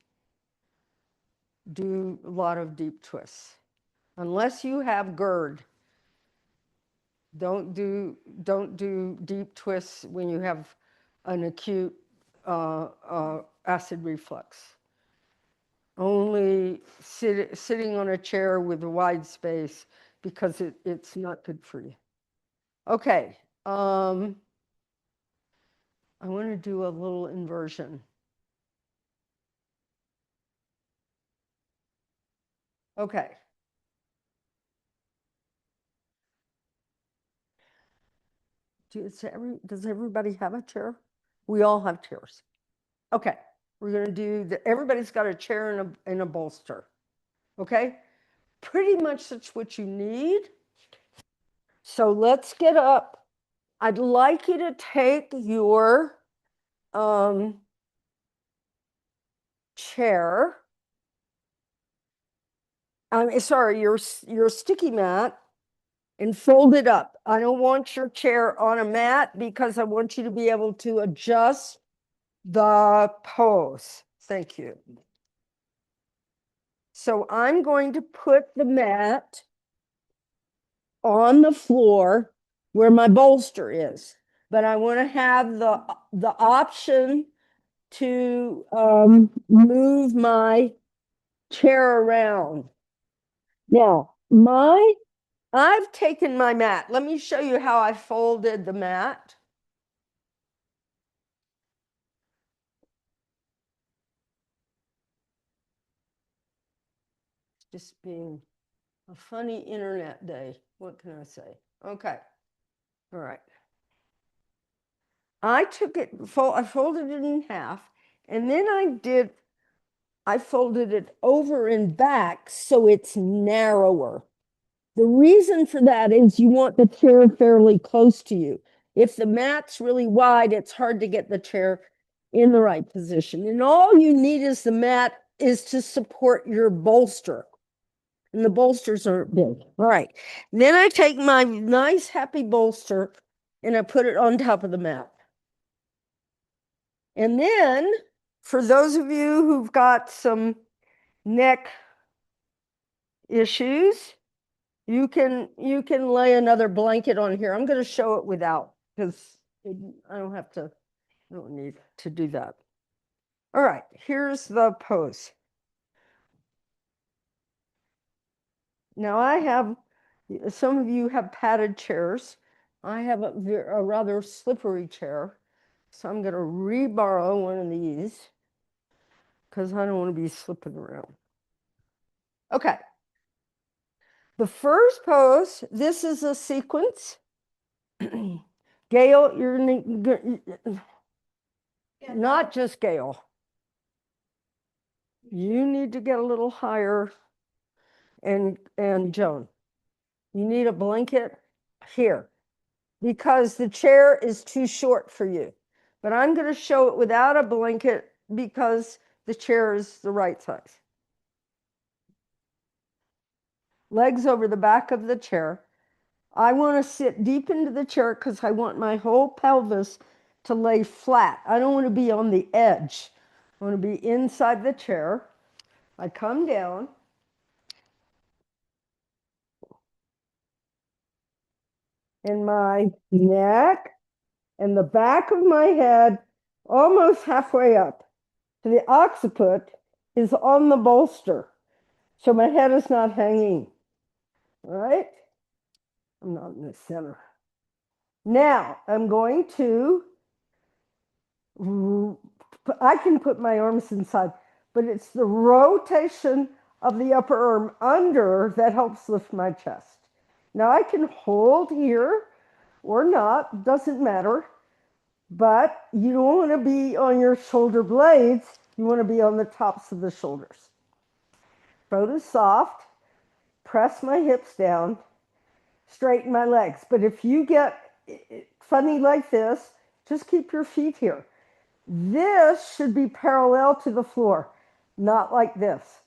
do a lot of deep twists. Unless you have GERD, don't do deep twists when you have an acute acid reflux. Only sitting on a chair with a wide space because it's not good for you. Okay, I want to do a little inversion. Okay. Does everybody have a chair? We all have chairs. Okay, we're going to do everybody's got a chair and a bolster. Okay, pretty much that's what you need. So let's get up. I'd like you to take your chair. Sorry, your sticky mat, and fold it up. I don't want your chair on a mat because I want you to be able to adjust the pose. Thank you. So I'm going to put the mat on the floor where my bolster is, but I want to have the option to move my chair around. Now, I've taken my mat. Let me show you how I folded the mat. Just being a funny internet day. What can I say? Okay. All right. I took it, I folded it in half, and then I folded it over and back so it's narrower. The reason for that is you want the chair fairly close to you. If the mat's really wide, it's hard to get the chair in the right position. And all you need is the mat is to support your bolster. And the bolsters aren't big. All right. Then I take my nice, happy bolster and I put it on top of the mat. And then for those of you who've got some neck issues, you can lay another blanket on here. I'm going to show it without because I don't need to do that. All right, here's the pose. Now some of you have padded chairs. I have a rather slippery chair. So I'm going to re-borrow one of these. because I don't want to be slipping around. Okay. The first pose, this is a sequence. Gail, not just Gail. You need to get a little higher, and Joan, you need a blanket here because the chair is too short for you. But I'm going to show it without a blanket because the chair is the right size. Legs over the back of the chair. I want to sit deep into the chair because I want my whole pelvis to lay flat. I don't want to be on the edge. I want to be inside the chair. I come down. And my neck and the back of my head, almost halfway up to the occiput, is on the bolster. So my head is not hanging. All right? I'm not in the center. Now I'm going to, I can put my arms inside, but it's the rotation of the upper arm under that helps lift my chest. Now I can hold here or not, doesn't matter, but you don't want to be on your shoulder blades. You want to be on the tops of the shoulders. Throat is soft, press my hips down, straighten my legs. But if you get funny like this, just keep your feet here. This should be parallel to the floor, not like this.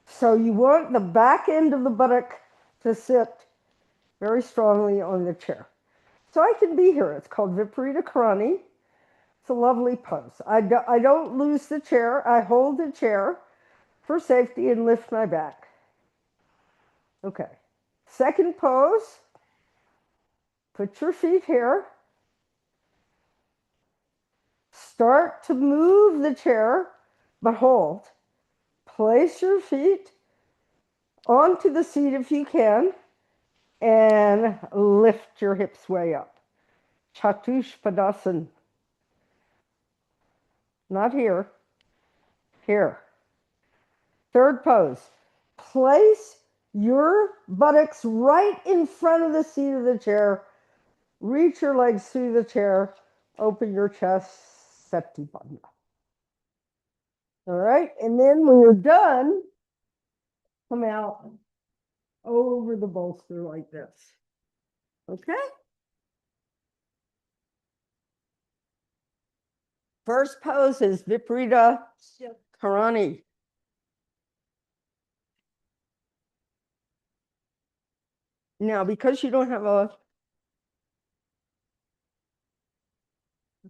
So you want the back end of the buttock to sit very strongly on the chair. So I can be here. It's called Viparita Karani. It's a lovely pose. I don't lose the chair. I hold the chair for safety and lift my back. Okay. Second pose. Put your feet here. Start to move the chair, but hold. Place your feet onto the seat if you can, and lift your hips way up. Chatushpadasana. Not here. Here. Third pose. Place your buttocks right in front of the seat of the chair. Reach your legs through the chair. Open your chest. Sati Bandha. All right. And then when you're done, come out over the bolster like this. Okay? First pose is Viparita Karani. Now, because you don't have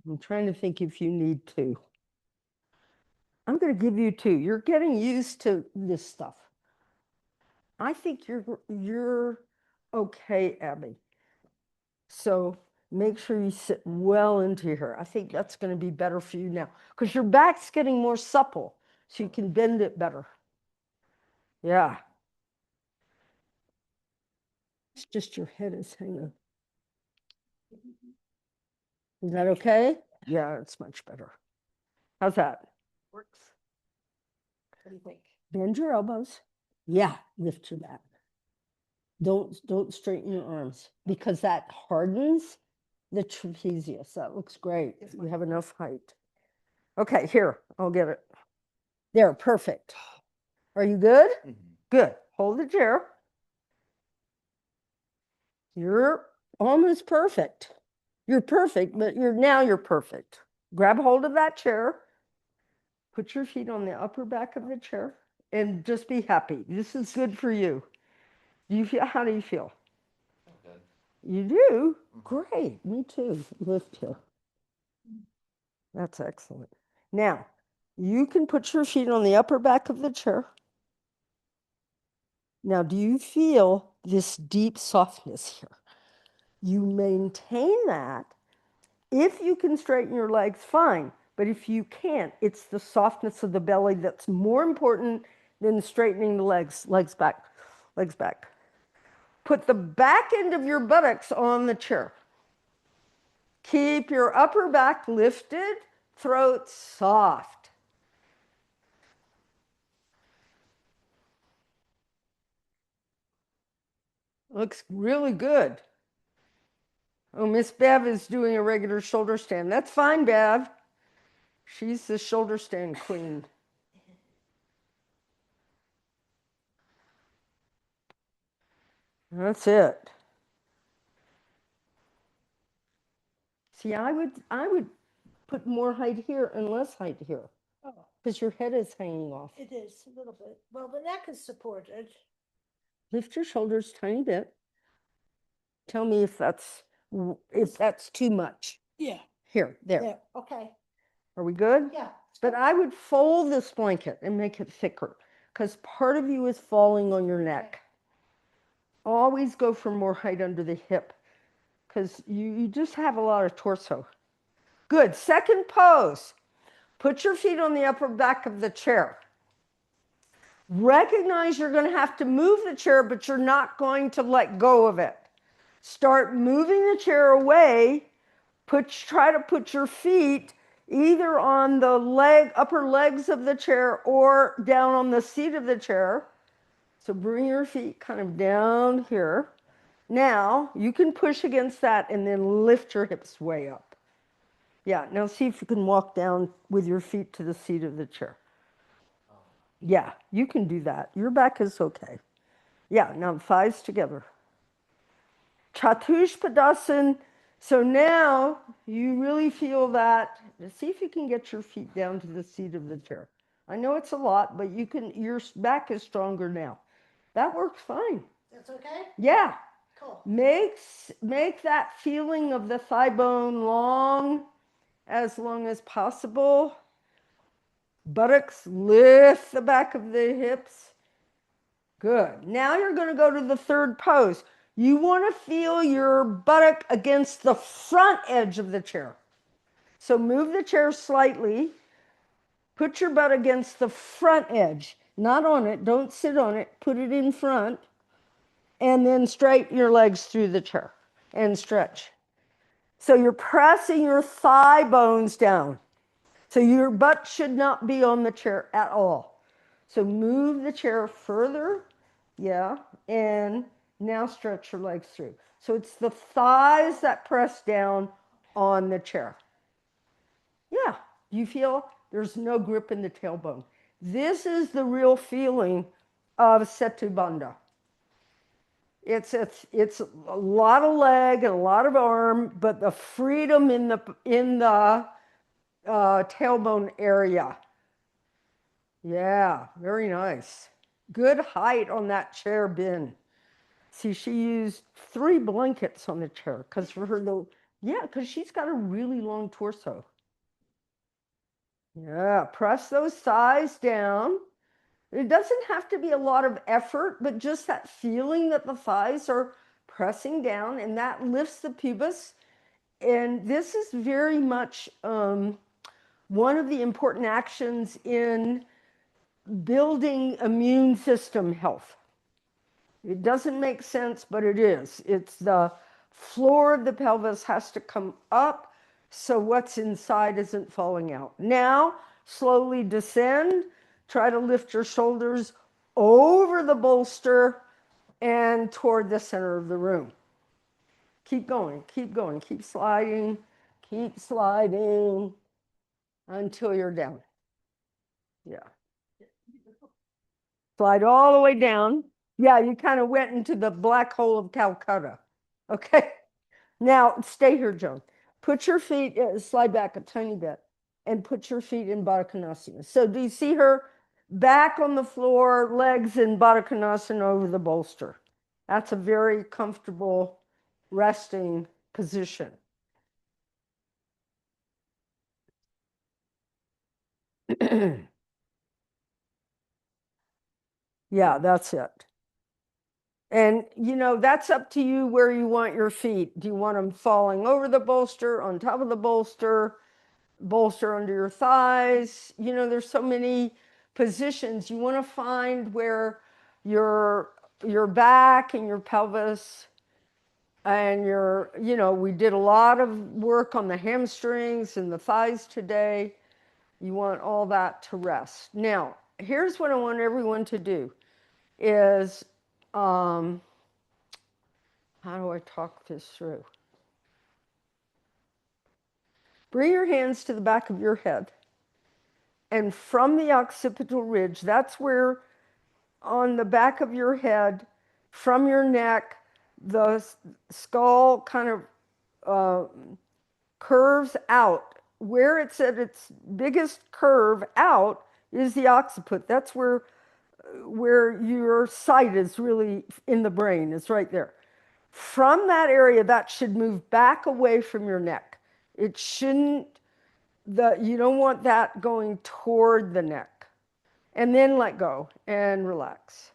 I'm trying to think if you need to. I'm going to give you two. You're getting used to this stuff. I think you're okay, Abby. So make sure you sit well into here. I think that's going to be better for you now because your back's getting more supple, so you can bend it better. Yeah. It's just your head is hanging. Is that okay? Yeah, it's much better. How's that? Works. What do you think? Bend your elbows. Yeah, lift your back. Don't straighten your arms because that hardens the trapezius. That looks great. You have enough height. Okay, here, I'll get it. There, perfect. Are you good? Mm-hmm. Good. Hold the chair. You're almost perfect. You're perfect, but you're perfect. Grab hold of that chair. Put your feet on the upper back of the chair and just be happy. This is good for you. How do you feel? Good. You do? Mm-hmm. Great. Me too. Lift here. That's excellent. Now, you can put your feet on the upper back of the chair. Now, do you feel this deep softness here? You maintain that. If you can straighten your legs, fine. But if you can't, it's the softness of the belly that's more important than straightening the legs. Legs back, legs back. Put the back end of your buttocks on the chair. Keep your upper back lifted, throat soft. Looks really good. Oh, Miss Bev is doing a regular shoulder stand. That's fine, Bev. She's the shoulder stand queen. That's it. See, I would put more height here and less height here Oh, because your head is hanging off. it is a little bit. Well, the neck is supported. Lift your shoulders tiny bit. Tell me if that's too much. Yeah. Here, there. Yeah, okay, Are we good? yeah. But I would fold this blanket and make it thicker because part of you is falling on your neck. Always go for more height under the hip because you just have a lot of torso. Good. Second pose. Put your feet on the upper back of the chair. Recognize you're going to have to move the chair, but you're not going to let go of it. Start moving the chair away. Try to put your feet either on the upper legs of the chair or down on the seat of the chair. So bring your feet kind of down here. Now you can push against that and then lift your hips way up. Yeah, now see if you can walk down with your feet to the seat of the chair. Yeah, you can do that. Your back is okay. Yeah, now thighs together. Chatushpadasana. So now you really feel that. See if you can get your feet down to the seat of the chair. I know it's a lot, but you can. Your back is stronger now. That works fine. That's okay? Yeah. Cool. Make that feeling of the thigh bone long as possible. Buttocks, lift the back of the hips. Good. Now you're going to go to the third pose. You want to feel your buttock against the front edge of the chair. So move the chair slightly. Put your butt against the front edge, not on it. Don't sit on it. Put it in front. And then straighten your legs through the chair and stretch. So you're pressing your thigh bones down. So your butt should not be on the chair at all. So move the chair further. Yeah. And now stretch your legs through. So it's the thighs that press down on the chair. Yeah. You feel there's no grip in the tailbone. This is the real feeling of Setu Bandha. It's a lot of leg and a lot of arm, but the freedom in the tailbone area. Yeah, very nice. Good height on that chair bin. See, she used 3 blankets on the chair because because she's got a really long torso. Yeah, press those thighs down. It doesn't have to be a lot of effort, but just that feeling that the thighs are pressing down and that lifts the pubis. And this is very much one of the important actions in building immune system health. It doesn't make sense, but it is. It's the floor of the pelvis has to come up so what's inside isn't falling out. Now, slowly descend. Try to lift your shoulders over the bolster and toward the center of the room. Keep going, keep sliding until you're down. Yeah. Slide all the way down. Yeah, you kind of went into the black hole of Calcutta. Okay. Now stay here, Joan. Put your feet, slide back a tiny bit, and put your feet in Baddha Konasana. So do you see her back on the floor, legs in Baddha Konasana over the bolster? That's a very comfortable resting position. Yeah, that's it. And, that's up to you where you want your feet. Do you want them falling over the bolster, on top of the bolster under your thighs? There's so many positions. You want to find where your back and your pelvis and we did a lot of work on the hamstrings and the thighs today. You want all that to rest. Now, here's what I want everyone to do is How do I talk this through? Bring your hands to the back of your head. And from the occipital ridge, that's where on the back of your head, from your neck, the skull kind of curves out. Where it's at its biggest curve out is the occiput. That's where your sight is really in the brain. It's right there. From that area, that should move back away from your neck. It shouldn't, you don't want that going toward the neck. And then let go and relax.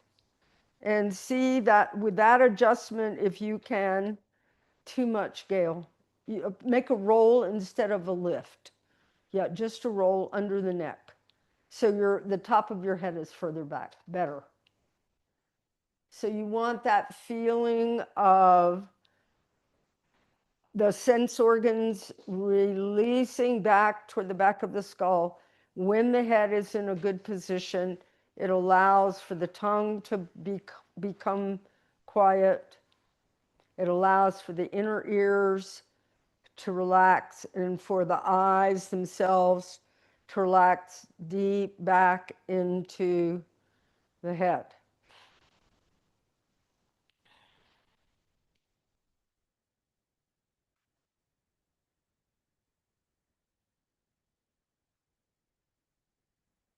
And see that with that adjustment, if you can, too much, Gail. You make a roll instead of a lift. Yeah, just a roll under the neck. So the top of your head is further back. Better. So you want that feeling of the sense organs releasing back toward the back of the skull. When the head is in a good position, it allows for the tongue to become quiet. It allows for the inner ears to relax and for the eyes themselves to relax deep back into the head.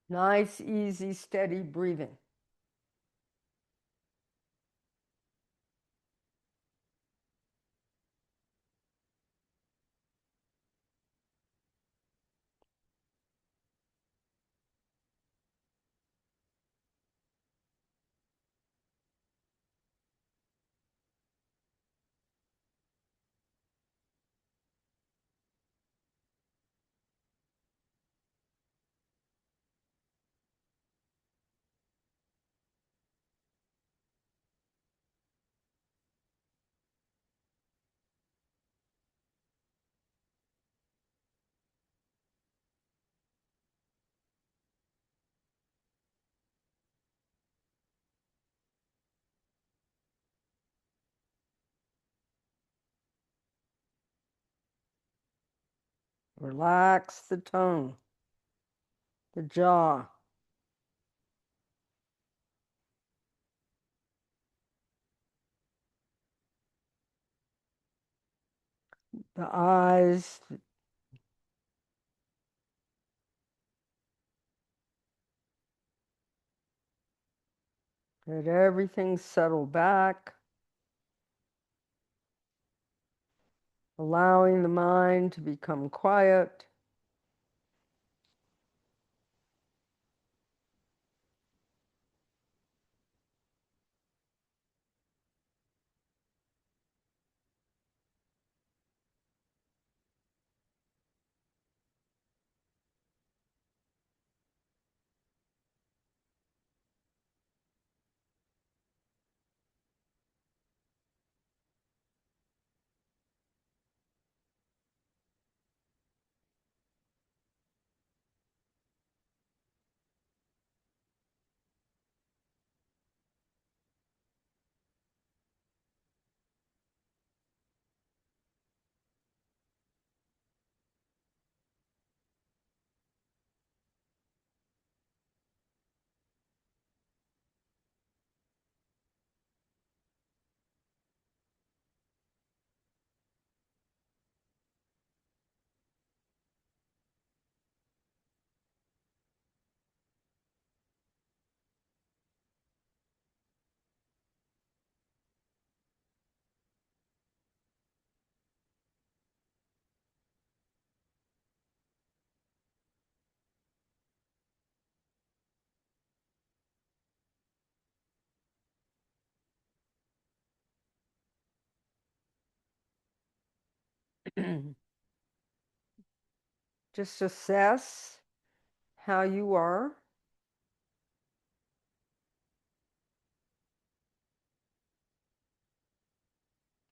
Nice, easy, steady breathing. Relax the tongue, the jaw. The eyes, let everything settle back, allowing the mind to become quiet. Just assess how you are.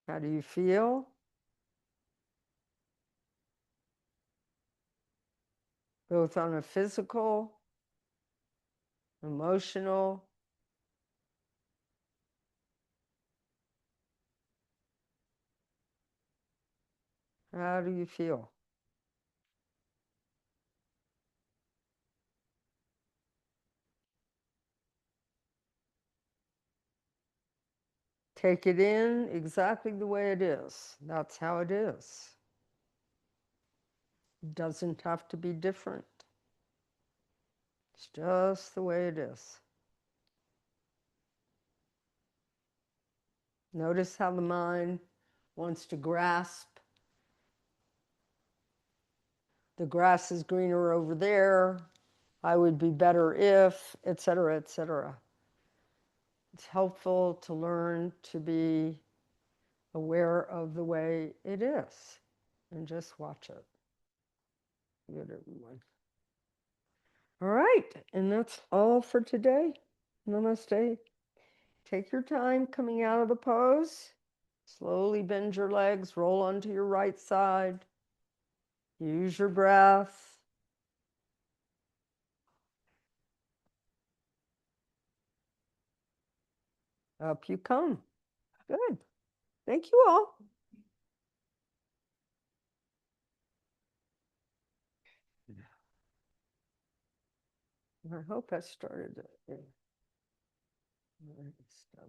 How do you feel? Both on a physical, emotional, How do you feel? Take it in exactly the way it is. That's how it is. It doesn't have to be different. It's just the way it is. Notice how the mind wants to grasp. The grass is greener over there. I would be better if, etc., etc. It's helpful to learn to be aware of the way it is and just watch it. Good, everyone. All right, and that's all for today. Namaste. Take your time coming out of the pose. Slowly bend your legs, roll onto your right side. Use your breath. Up you come. Good. Thank you all. I hope I started it. Yeah. All right, stop.